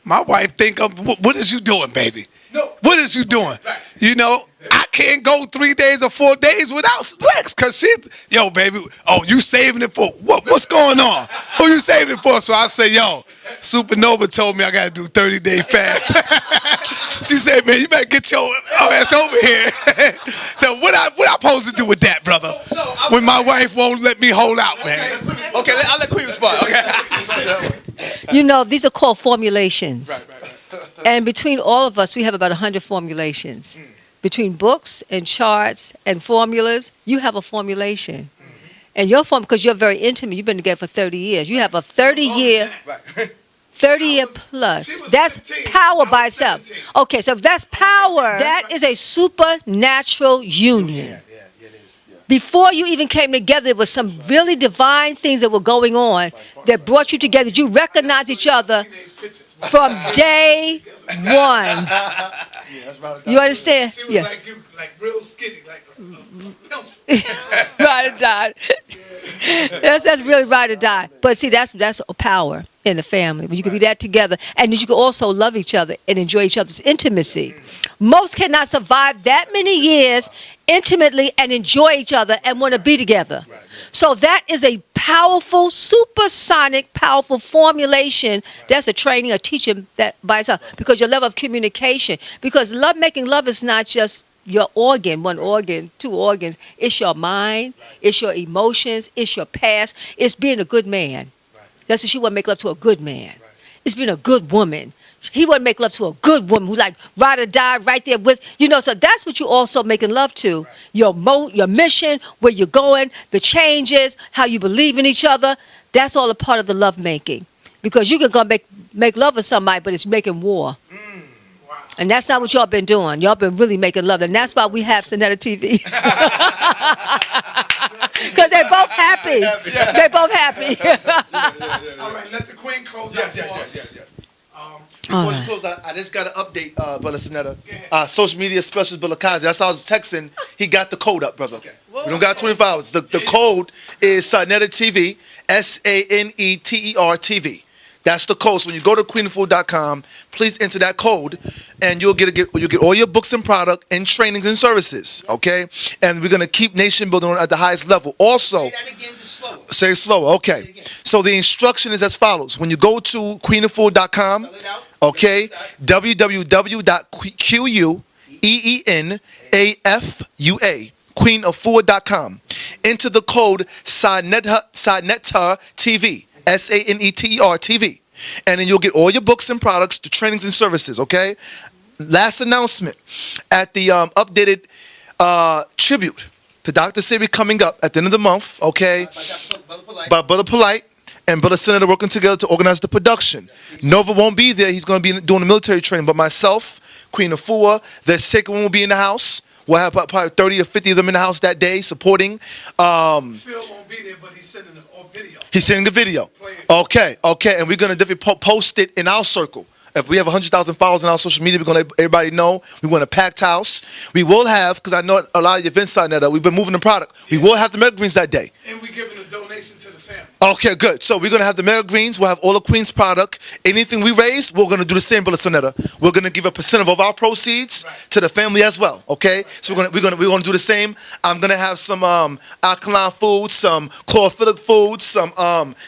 E: My wife think, what is you doing, baby? No. What is you doing? Right. I can't go 3 days or 4 days without sex, because yo, baby, you saving it for what? What's going on? Who you saving it for? So I say, yo, Supernova told me I got to do 30-day fast. She said, man, you better get your ass over here. So what I supposed to do with that, brother? When my wife won't let me hold out, man.
D: Okay, I'll let Queen respond. Okay.
G: These are called formulations. Right. And between all of us, we have about 100 formulations. Between books and charts and formulas, you have a formulation. And your because you're very intimate, you've been together for 30 years. You have a 30-year plus. That's
E: 17.
G: power by itself.
E: 17.
G: Okay, so if that's power, that is a supernatural union. Before you even came together, there was some really divine things that were going on that brought you together. You recognized each other from day one. You understand?
E: She was like you, like real skinny, like a pencil.
G: Ride or die. That's really ride or die. But see, that's a power in the family. When you can be that together, and you can also love each other and enjoy each other's intimacy. Most cannot survive that many years intimately and enjoy each other and want to be together. So that is a powerful, supersonic, powerful formulation. That's a training, a teaching that by itself. Because your level of communication. Because making love is not just your organ, one organ, two organs. It's your mind. It's your emotions. It's your past. It's being a good man. That's what she want to make love to a good man. It's being a good woman. He wouldn't make love to a good woman who like ride or die right there with, so that's what you also making love to. Your mission, where you're going, the changes, how you believe in each other. That's all a part of the love making. Because you can go make love with somebody, but it's making war. And that's not what y'all been doing. Y'all been really making love. And that's why we have Sonetta TV. Because they're both happy. They're both happy.
E: All right, let the queen close out for us.
A: Before she close, I just got an update, Brother Sonetta. Social media specialist Brother Kazi. That's how I was texting. He got the code up, brother. Okay. We don't got 24 hours. The code is Sonetta TV, SANETER TV. That's the code. So when you go to queenoffood.com, please enter that code. and you'll get all your books and product and trainings and services. Okay, and we're gonna keep nation building at the highest level. Also, say it slower. Okay, so the instruction is as follows: when you go to queenafua.com, okay, www.queenafua, queenafua.com. Enter the code SANETER TV, SANETER TV, and then you'll get all your books and products, the trainings and services. Okay. Last announcement: at the updated tribute to Dr. Sebi coming up at the end of the month. Okay, by Brother Polite and Brother Senator working together to organize the production. Nova won't be there; he's going to be doing the military training. But myself, Queen Afua, the second one will be in the house. We'll have probably 30 or 50 of them in the house that day supporting.
E: Phil won't be there, but he's sending a video.
A: He's sending a video. Okay, and we're going to definitely post it in our circle. If we have 100,000 followers on our social media, we're going to let everybody know. We want a packed house. We will have, because I know a lot of the events out there, we've been moving the product. We will have the Mega Greens that day.
E: And we're giving a donation to the family.
A: Okay, good. So we're going to have the Mega Greens. We'll have all the Queen's product. Anything we raise, we're going to do the same, Brother Sonetta. We're going to give a percent of our proceeds to the family as well. Okay, so we're going to do the same. I'm going to have some alkaline foods, some chlorophyllic foods, some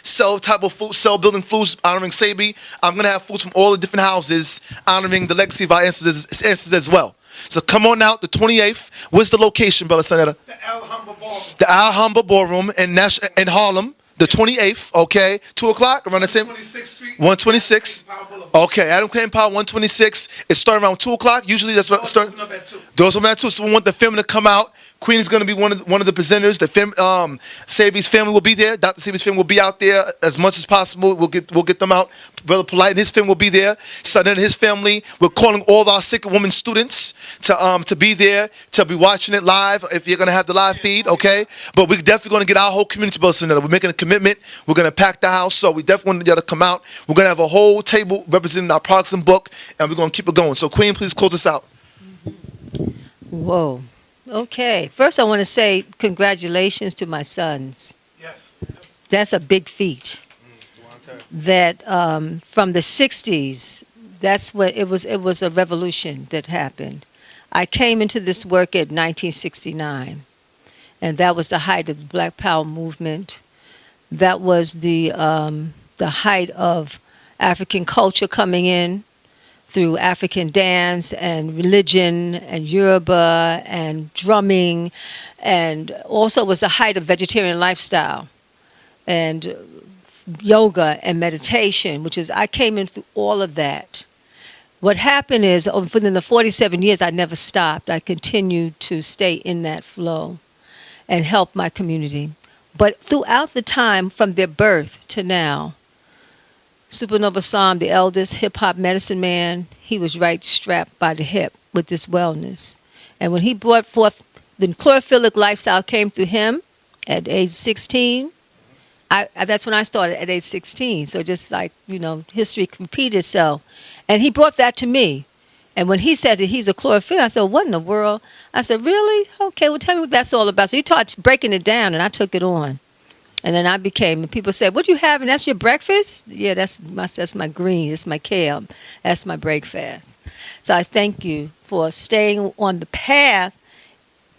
A: cell type of food, cell building foods honoring Sebi. I'm going to have foods from all the different houses honoring the legacy of our ancestors as well. So come on out the 28th. Where's the location, Brother Sonetta?
E: The Alhambra Ballroom.
A: The Alhambra Ballroom in Harlem. The 28th, okay, 2 o'clock around the same.
E: 126th Street.
A: 126. Okay, Adam Clayton Power 126. It starts around 2 o'clock. Usually that's what start. Doors open at 2. So we want the family to come out. Queen is going to be one of the presenters. The Sebi's family will be there. Dr. Sebi's family will be out there as much as possible. We'll get them out. Brother Polite and his family will be there. Son and his family. We're calling all our sick women students to be there, to be watching it live if you're going to have the live feed, okay? But we're definitely going to get our whole community together. We're making a commitment. We're going to pack the house, so we definitely want y'all to come out. We're going to have a whole table representing our products and book, and we're going to keep it going. So Queen, please close us out.
G: Whoa. Okay. First, I want to say congratulations to my sons.
E: Yes.
G: That's a big feat. That from the 60s, that's what it was. It was a revolution that happened. I came into this work in 1969, and that was the height of the Black Power movement. That was the height of African culture coming in through African dance and religion and Yoruba and drumming, and also was the height of vegetarian lifestyle and yoga and meditation, which is, I came in through all of that. What happened is, within the 47 years, I never stopped. I continued to stay in that flow and help my community. But throughout the time, from their birth to now, Supernova Sam, the eldest hip-hop medicine man, he was right strapped by the hip with this wellness. And when he brought forth the chlorophyllic lifestyle came through him at age 16, that's when I started at age 16. So just like, history repeated itself. And he brought that to me. And when he said that he's a chlorophyll, I said, what in the world? I said, really? Okay, well, tell me what that's all about. So he taught breaking it down, and I took it on. And then I became, and people said, what do you have? And that's your breakfast? Yeah, that's my green. That's my kale. That's my breakfast. So I thank you for staying on the path.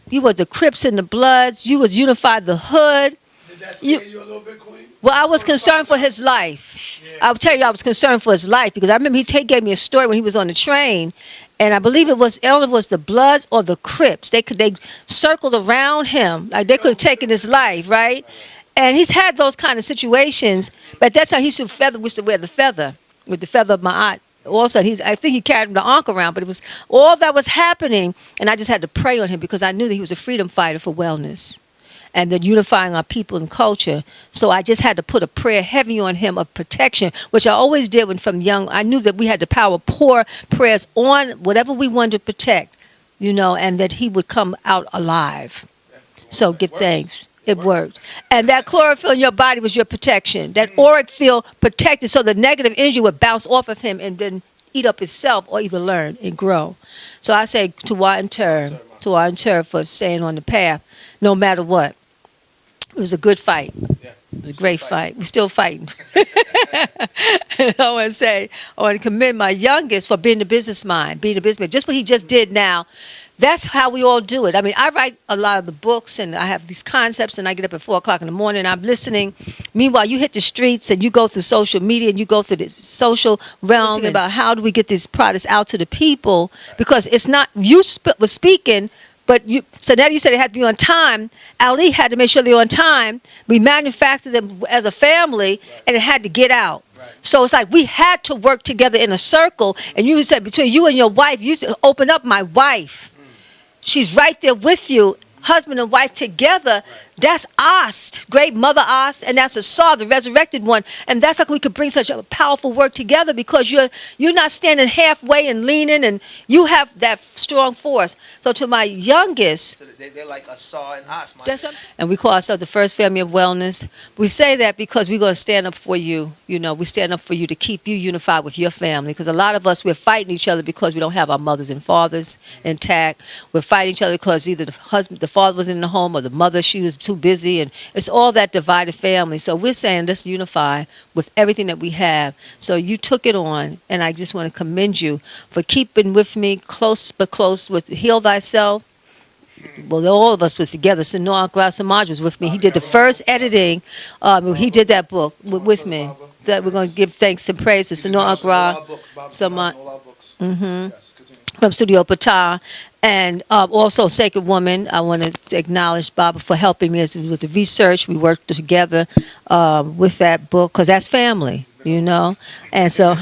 G: You was the Crips and the Bloods. You was unified the hood.
E: Did that scare you a little bit, Queen?
G: Well, I was concerned for his life. Yeah. I'll tell you, I was concerned for his life because I remember he gave me a story when he was on the train, and I believe it was the Bloods or the Crips. They circled around him like they could have taken his life, right? And he's had those kind of situations, but that's how he used to wear the feather with the feather of my aunt. Also, I think he carried the ankh around, but it was all that was happening, and I just had to pray on him because I knew that he was a freedom fighter for wellness and then unifying our people and culture. So I just had to put a prayer heavy on him of protection, which I always did when from young. I knew that we had the power to pour prayers on whatever we wanted to protect, and that he would come out alive. So give thanks. It worked. And that chlorophyll in your body was your protection. That auric field protected so the negative energy would bounce off of him and then eat up itself or either learn and grow. So I say to our inter for staying on the path, no matter what. It was a good fight. It was a great fight. We're still fighting. I want to commend my youngest for being a business mind, being a businessman. Just what he just did now. That's how we all do it. I mean, I write a lot of the books, and I have these concepts, and I get up at 4 o'clock in the morning, and I'm listening. Meanwhile, you hit the streets, and you go through social media, and you go through this social realm about how do we get these products out to the people, because it's not, you was speaking, but so now you said it had to be on time. Ali had to make sure they're on time. We manufactured them as a family, and it had to get out. So it's like we had to work together in a circle, and you said between you and your wife, you used to open up my wife. She's right there with you, husband and wife together. That's us, great mother us, and that's Asaru, the resurrected one. And that's how we could bring such a powerful work together, because you're not standing halfway and leaning, and you have that strong force. So to my youngest,
D: So they're like Asaru and us.
G: and we call ourselves the first family of wellness. We say that because we're going to stand up for you. You know, we stand up for you to keep you unified with your family, because a lot of us, we're fighting each other because we don't have our mothers and fathers intact. We're fighting each other because either the father was in the home, or the mother, she was too busy, and it's all that divided family. So we're saying let's unify with everything that we have. So you took it on, and I just want to commend you for keeping with me close with Heal Thyself. Well, all of us was together. So Noah Grasamaj was with me. He did the first editing. He did that book with me. That we're going to give thanks and praise to Noah Gra, from Studio Patah. And also Sacred Woman, I want to acknowledge Baba for helping me with the research. We worked together with that book, because that's family, you know. And so,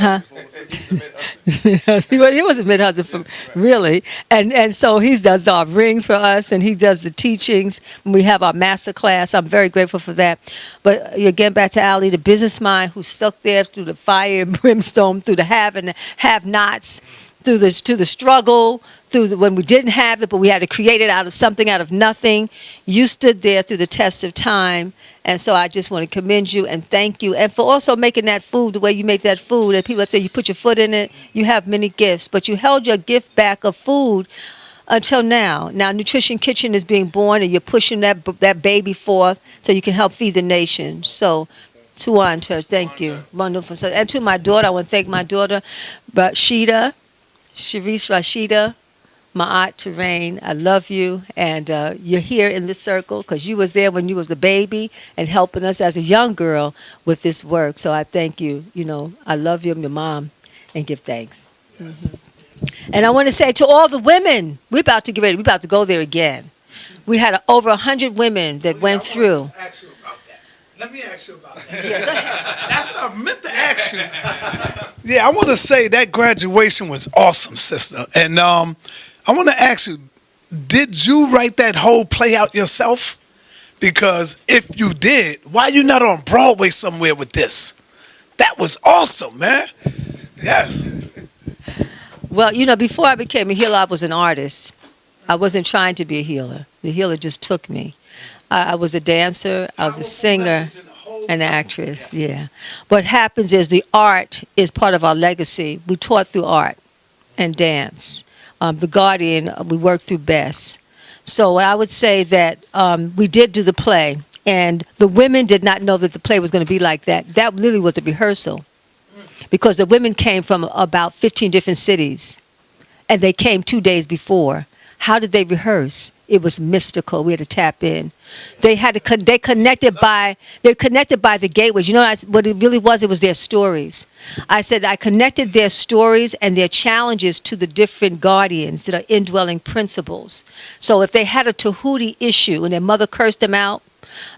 G: he was a mid-husband, really. And so he does our rings for us, and he does the teachings. We have our master class. I'm very grateful for that. But again, back to Ali, the business mind who stuck there through the fire and brimstone, through the have and have-nots, to the struggle, when we didn't have it, but we had to create it out of nothing. You stood there through the test of time, and so I just want to commend you and thank you, and for also making that food the way you make that food. And people say you put your foot in it, you have many gifts, but you held your gift back of food until now. Now Nutrition Kitchen is being born, and you're pushing that baby forth so you can help feed the nation. So Tuan Church, thank you. Wonderful. So, and to my daughter, I want to thank my daughter, Sharice Rashida, my aunt Terrain. I love you, and you're here in this circle because you was there when you was a baby and helping us as a young girl with this work. So I thank you. You know, I love you. I'm your mom, and give thanks. Yes. And I want to say to all the women, we're about to get ready. We're about to go there again. We had over 100 women that went through.
E: Let me ask you about that. That's what I meant to ask you. Yeah, I want to say that graduation was awesome, sister. And I want to ask you, did you write that whole play out yourself? Because if you did, why are you not on Broadway somewhere with this? That was awesome, man. Yes.
G: Well, you know, before I became a healer, I was an artist. I wasn't trying to be a healer. The healer just took me. I was a dancer, I was a singer, an actress, yeah. What happens is the art is part of our legacy. We taught through art and dance. The Guardian, we worked through Bess. So I would say that we did do the play, and the women did not know that the play was going to be like that. That literally was a rehearsal, because the women came from about 15 different cities, and they came 2 days before. How did they rehearse? It was mystical. We had to tap in. They connected by the gateways. You know what it really was? It was their stories. I said I connected their stories and their challenges to the different guardians that are indwelling principles. So if they had a Tahuti issue and their mother cursed them out,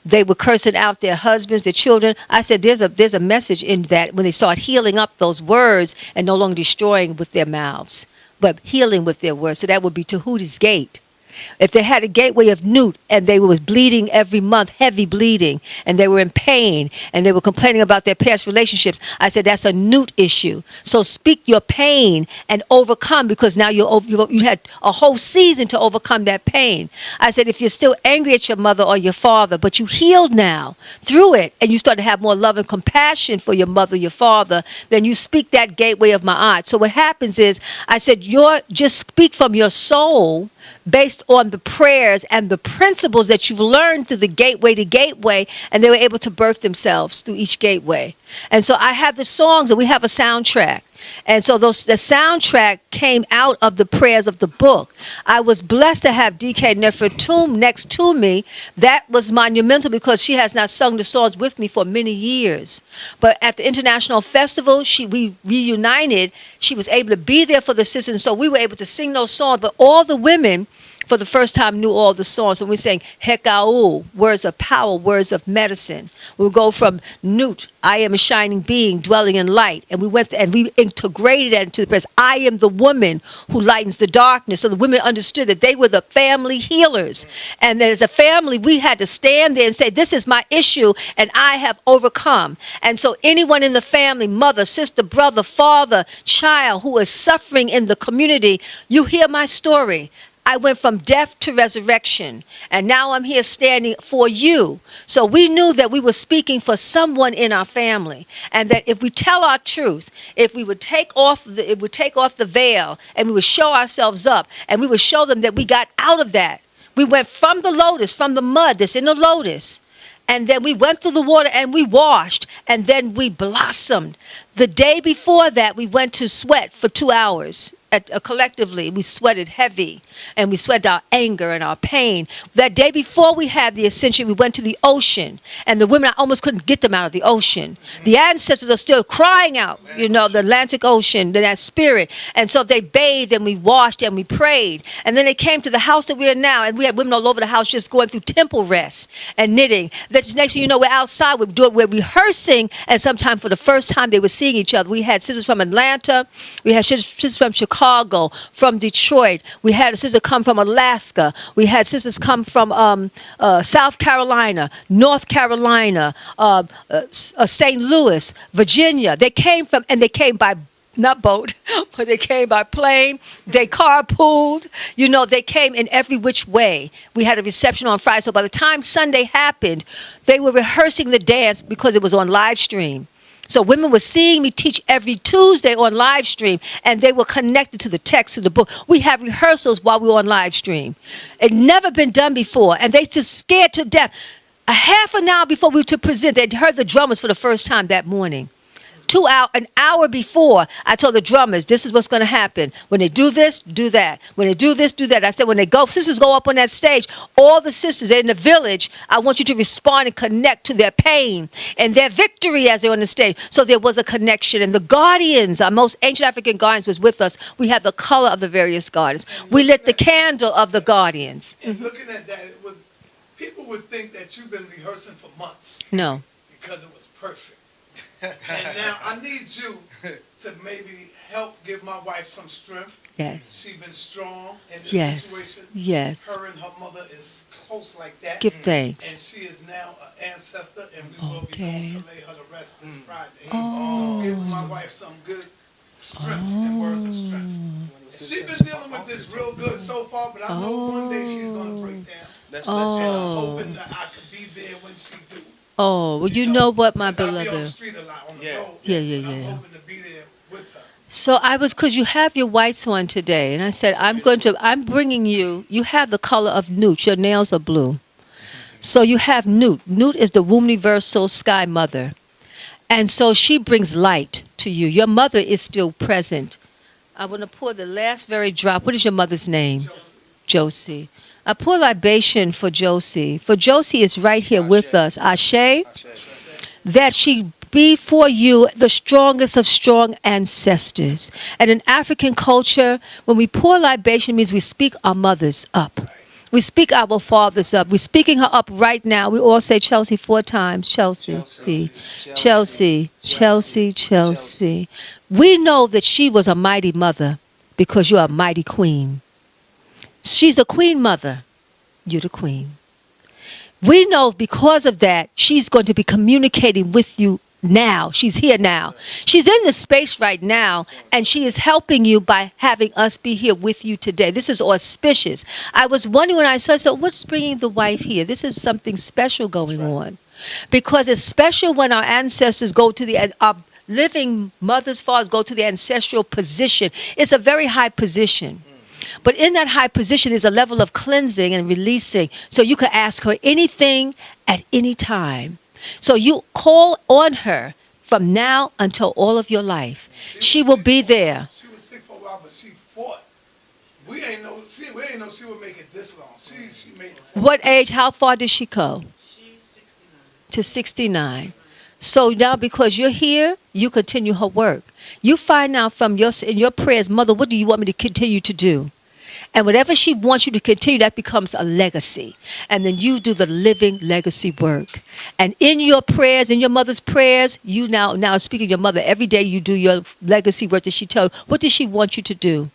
G: they were cursing out their husbands, their children. I said there's a message in that when they start healing up those words and no longer destroying with their mouths, but healing with their words. So that would be Tahuti's gate. If they had a gateway of Newt and they was bleeding every month, heavy bleeding, and they were in pain and they were complaining about their past relationships, I said that's a Newt issue. So speak your pain and overcome, because now you had a whole season to overcome that pain. I said if you're still angry at your mother or your father, but you healed now through it and you start to have more love and compassion for your mother, your father, then you speak that gateway of Ma'at. So what happens is, I said just speak from your soul based on the prayers and the principles that you've learned through the gateway to gateway, and they were able to birth themselves through each gateway. And so I have the songs, and we have a soundtrack. And so the soundtrack came out of the prayers of the book. I was blessed to have DK Nefertum next to me. That was monumental because she has not sung the songs with me for many years. But at the International Festival, we reunited. She was able to be there for the sisters, so we were able to sing those songs. But all the women, for the first time, knew all the songs. And we sang Hekau, words of power, words of medicine. We'll go from Nut, I am a shining being dwelling in light. And we went and we integrated that into the prayers. I am the woman who lightens the darkness. So the women understood that they were the family healers. And that as a family, we had to stand there and say, this is my issue and I have overcome. And so anyone in the family, mother, sister, brother, father, child who is suffering in the community, you hear my story. I went from death to resurrection, and now I'm here standing for you. So we knew that we were speaking for someone in our family, and that if we tell our truth, if we would take off the veil, and we would show ourselves up, and we would show them that we got out of that. We went from the lotus, from the mud that's in the lotus, and then we went through the water and we washed, and then we blossomed. The day before that, we went to sweat for 2 hours. Collectively, we sweated heavy, and we sweated our anger and our pain. That day before we had the ascension, we went to the ocean, and the women, I almost couldn't get them out of the ocean. The ancestors are still crying out, the Atlantic Ocean, that spirit. And so they bathed, and we washed, and we prayed. And then they came to the house that we are now, and we had women all over the house just going through temple rest and knitting. That next thing you know, we're outside, we're rehearsing, and sometime for the first time they were seeing each other. We had sisters from Atlanta, we had sisters from Chicago, from Detroit. We had a sister come from Alaska. We had sisters come from South Carolina, North Carolina, St. Louis, Virginia. They came by not boat, but they came by plane. They carpooled. They came in every which way. We had a reception on Friday. So by the time Sunday happened, they were rehearsing the dance because it was on live stream. So women were seeing me teach every Tuesday on live stream, and they were connected to the text of the book. We have rehearsals while we were on live stream. It never been done before, and they just scared to death. A half an hour before we were to present, they'd heard the drummers for the first time that morning. An hour before, I told the drummers, this is what's going to happen. When they do this, do that. When they do this, do that. I said, when sisters go up on that stage, all the sisters in the village, I want you to respond and connect to their pain and their victory as they're on the stage. So there was a connection. And the guardians, our most ancient African guardians was with us. We had the color of the various guardians. We lit the candle of the guardians.
E: And looking at that, people would think that you've been rehearsing for months.
G: No.
E: Because it was perfect. And now I need you to maybe help give my wife some strength.
G: Yes.
E: She's been strong in this situation.
G: Yes.
E: Her and her mother is close like that.
G: Give thanks.
E: And she is now an ancestor, and we will be going to lay her to rest this Friday.
G: Oh.
E: So give my wife some good strength and words of strength. She's been dealing with this real good so far, but I know one day she's going to break down. And I'm hoping that I could be there when she do.
G: Oh, well, you know what, my
E: I'll be on the
G: beloved.
E: street a lot, on the road.
G: Yeah.
E: I'm hoping to be there with her.
G: So because you have your whites on today, and I said, I'm bringing you have the color of newt. Your nails are blue. So you have newt. Newt is the wu-nuwaupu sky mother. And so she brings light to you. Your mother is still present. I want to pour the last very drop. What is your mother's name? Josie. I pour libation for Josie. For Josie is right here with us. Ashe. That she be for you the strongest of strong ancestors. And in African culture, when we pour libation, it means we speak our mothers up. We speak our fathers up. We're speaking her up right now. We all say Chelsea 4 times. Chelsea. Chelsea. Chelsea. Chelsea. We know that she was a mighty mother because you're a mighty queen. She's a queen mother. You're the queen. We know because of that, she's going to be communicating with you now. She's here now. She's in the space right now, and she is helping you by having us be here with you today. This is auspicious. I was wondering when I saw, what's bringing the wife here? This is something special going on. Because it's special when our ancestors go to our living mothers, fathers go to the ancestral position. It's a very high position. But in that high position is a level of cleansing and releasing. So you could ask her anything at any time. So you call on her from now until all of your life. She will be there.
E: She was sick for a while, but she fought. We ain't know she would make it this long. She made it.
G: What age, how far did she go? To 69. So now because you're here, you continue her work. You find out from in your prayers, Mother, what do you want me to continue to do? And whatever she wants you to continue, that becomes a legacy. And then you do the living legacy work. And in your prayers, in your mother's prayers, you now speaking your mother, every day you do your legacy work that she tells you. What does she want you to do?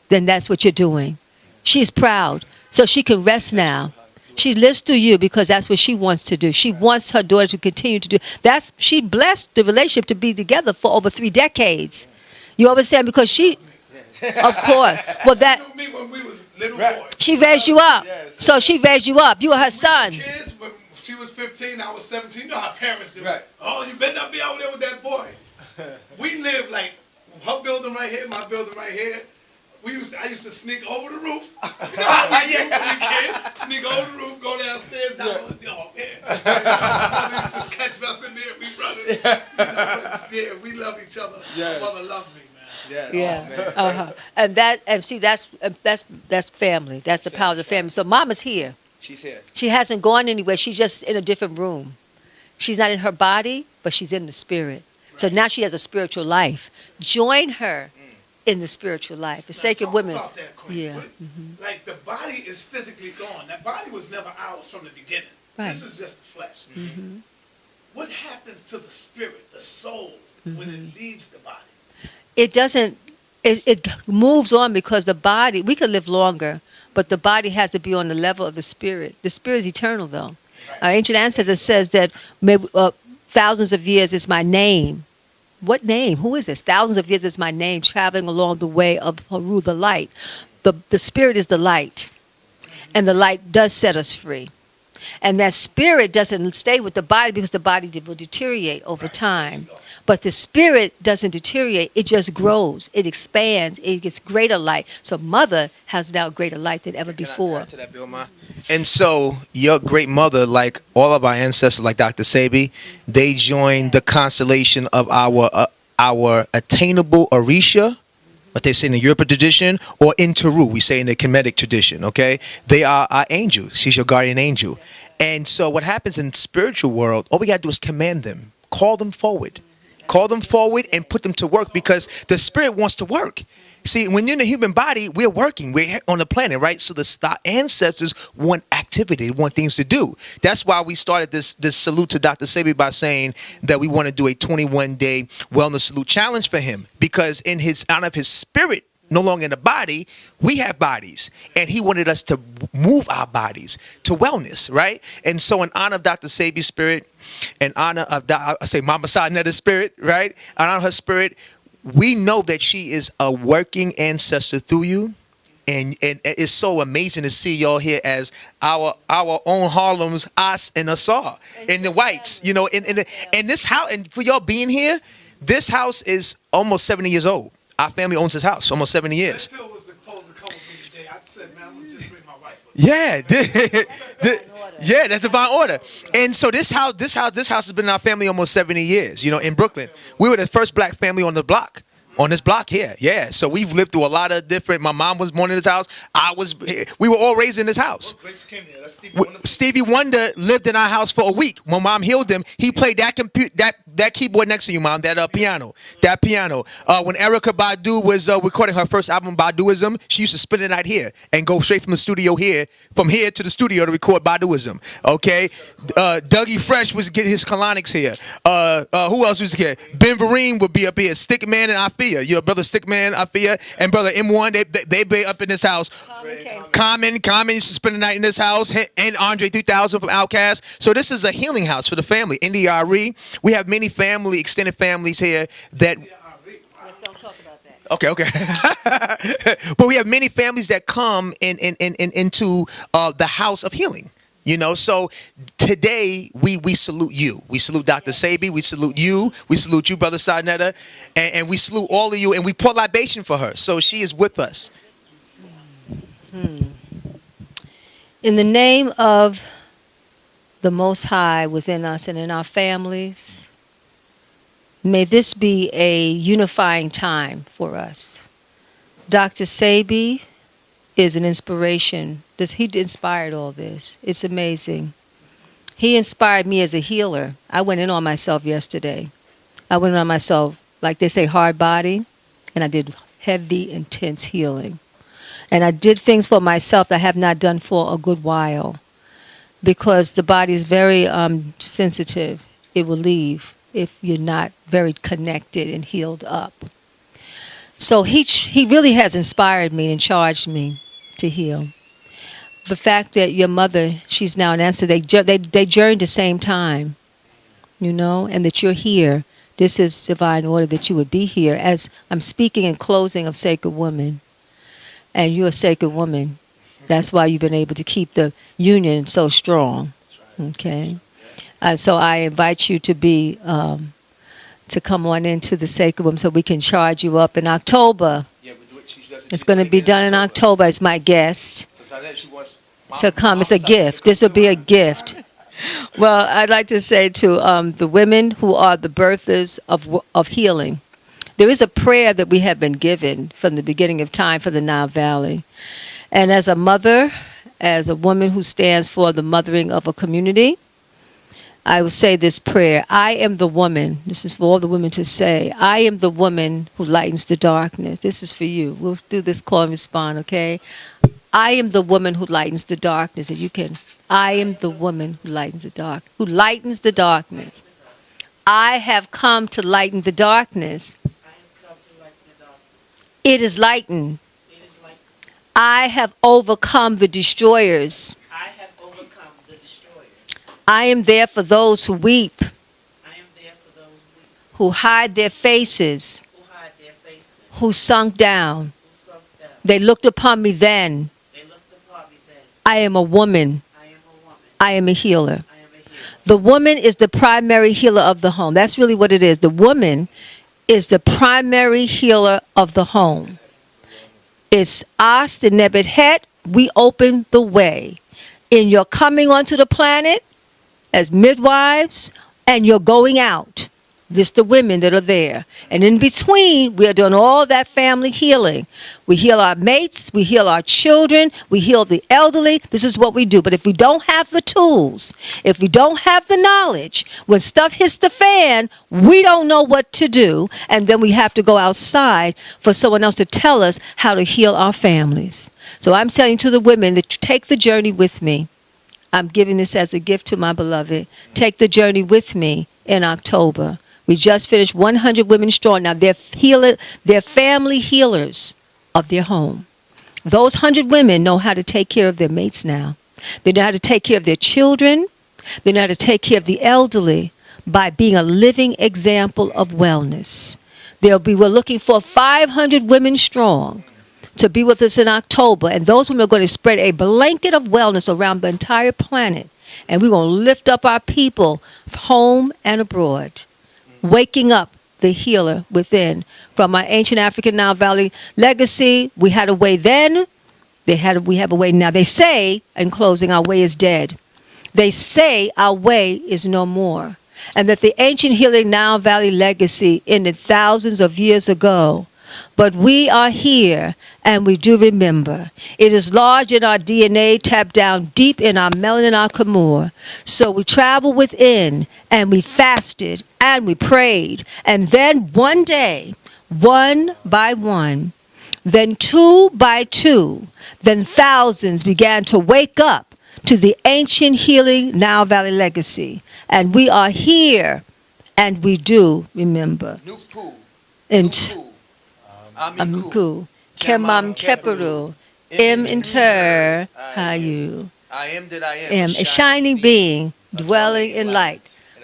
G: Then that's what you're doing. She's proud. So she can rest now. She lives through you because that's what she wants to do. She wants her daughter to continue to do. She blessed the relationship to be together for over 3 decades. You understand? Because she, of course, well
E: She knew me when we was little boys.
G: she raised you up. So she raised you up. You were her son.
E: Kids, when she was 15, I was 17. You know how parents do.
D: Right.
E: Oh, you better not be out there with that boy. We lived like her building right here, my building right here. I used to sneak over the roof. You know how we do when we kid? Sneak over the roof, go downstairs, down on the Mother used to catch us in there, we running. Yeah, we love each other.
D: Yes.
E: My mother loved me, man.
G: Yeah. And see, that's family. That's the power of the family. So Mama's here.
D: She's here.
G: She hasn't gone anywhere. She's just in a different room. She's not in her body, but she's in the spirit. So now she has a spiritual life. Join her in the spiritual life. The sacred women.
E: About that, Queen.
G: Yeah.
E: Like the body is physically gone. That body was never ours from the beginning.
G: Right.
E: This is just the flesh. What happens to the spirit, the soul, when it leaves the body?
G: It doesn't, it moves on because the body, we could live longer, but the body has to be on the level of the spirit. The spirit is eternal though. Our ancient ancestor says that thousands of years is my name. What name? Who is this? Thousands of years is my name, traveling along the way of Haru, the light. The spirit is the light, and the light does set us free. And that spirit doesn't stay with the body because the body will deteriorate over time. But the spirit doesn't deteriorate. It just grows. It expands. It gets greater light. So Mother has now greater light than ever before.
D: Add to that, Bill, Ma? And so your great mother, like all of our ancestors, like Dr. Sebi, they joined the constellation of our attainable Orisha, what they say in the European tradition, or in Teru, we say in the Kemetic tradition, okay? They are our angels. She's your guardian angel. And so what happens in the spiritual world, all we got to do is command them, call them forward. Call them forward and put them to work because the spirit wants to work. See, when you're in the human body, we're working. We're on the planet, right? So the ancestors want activity, they want things to do. That's why we started this salute to Dr. Sebi by saying that we want to do a 21-day wellness salute challenge for him because in his honor of his spirit, no longer in the body, we have bodies. And he wanted us to move our bodies to wellness, right? And so in honor of Dr. Sebi's spirit, in honor of, Mama Sanetta's spirit, right? In honor of her spirit, we know that she is a working ancestor through you. And it's so amazing to see y'all here as our own Harlem's As and Asar and the whites, you know, in this house, and for y'all being here, this house is almost 70 years old. Our family owns this house, almost 70 years.
E: Phil was supposed to come with me today. I said, man, I'm going to just bring my wife with
D: Yeah. Yeah, that's divine order. And so this house has been in our family almost 70 years, you know, in Brooklyn. We were the first black family on the block. On this block here, yeah. So we've lived through a lot of different. My mom was born in this house. We were all raised in this house. Stevie Wonder lived in our house for a week. When Mom healed him, he played that keyboard next to you, Mom. That piano. When Erykah Badu was recording her first album, Baduism, she used to spend the night here and go straight from the studio here, from here to the studio to record Baduism. Okay, Dougie Fresh was getting his colonics here. Who else was here? Ben Vereen would be up here. Stickman and Afia. You know, brother Stickman, Afia, and brother M1, they be up in this house. Common used to spend the night in this house, and Andre 3000 from Outkast. So this is a healing house for the family. NDRE. We have many extended families here that.
G: Let's don't talk about that.
D: Okay. But we have many families that come into the house of healing. You know, so today we salute you. We salute Dr. Sabi. We salute you. We salute you, Brother Sarnetta. And we salute all of you. And we pour libation for her. So she is with us.
G: In the name of the Most High within us and in our families, may this be a unifying time for us. Dr. Sabi is an inspiration. He inspired all this. It's amazing. He inspired me as a healer. I went in on myself yesterday. I went in on myself, like they say, hard body, and I did heavy, intense healing. And I did things for myself that I have not done for a good while, because the body is very sensitive. It will leave if you're not very connected and healed up. So he really has inspired me and charged me to heal. The fact that your mother, she's now an answer, they journeyed the same time, you know, and that you're here. This is divine order that you would be here as I'm speaking in closing of Sacred Woman. And you're a sacred woman. That's why you've been able to keep the union so strong. Okay? So I invite you to be, to come on into the Sacred Woman so we can charge you up in October. It's going to be done in October as my guest. So come, it's a gift. This will be a gift. Well, I'd like to say to the women who are the birthers of healing, there is a prayer that we have been given from the beginning of time for the Nile Valley. And as a mother, as a woman who stands for the mothering of a community, I will say this prayer. I am the woman. This is for all the women to say. I am the woman who lightens the darkness. This is for you. We'll do this call and respond, okay? I am the woman who lightens the darkness. And you can. I am the woman who lightens the darkness. I have come to lighten the darkness. It is lightened. I have overcome the destroyers. I am there for those who weep, who hide their faces, who sunk down. They looked upon me then. I am a woman. I am a healer. The woman is the primary healer of the home. That's really what it is. The woman is the primary healer of the home. It's us, the Nebuchadnezzar. We open the way. In your coming onto the planet as midwives, and you're going out. This the women that are there. And in between, we are doing all that family healing. We heal our mates, we heal our children, we heal the elderly. This is what we do. But if we don't have the tools, if we don't have the knowledge, when stuff hits the fan, we don't know what to do. And then we have to go outside for someone else to tell us how to heal our families. So I'm saying to the women that take the journey with me. I'm giving this as a gift to my beloved. Take the journey with me in October. We just finished 100 Women Strong. Now, they're family healers of their home. Those 100 women know how to take care of their mates now. They know how to take care of their children. They know how to take care of the elderly by being a living example of wellness. We're looking for 500 Women Strong to be with us in October. And those women are going to spread a blanket of wellness around the entire planet. And we're going to lift up our people home and abroad. Waking up the healer within. From my ancient African Nile Valley legacy, we had a way then, we have a way now. They say, in closing, our way is dead. They say our way is no more. And that the ancient healing Nile Valley legacy ended thousands of years ago. But we are here, and we do remember. It is large in our DNA, tapped down deep in our melanin, our Kamur. So we traveled within, and we fasted, and we prayed. And then one day, one by one, then two by two, then thousands began to wake up to the ancient healing Nile Valley legacy. And we are here, and we do remember. Amku, Kemam Keperu, Im Inter, Hayu.
D: I am that I am.
G: A shining being, dwelling in light.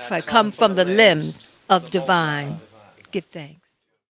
G: For I come from the limbs of divine. Give thanks.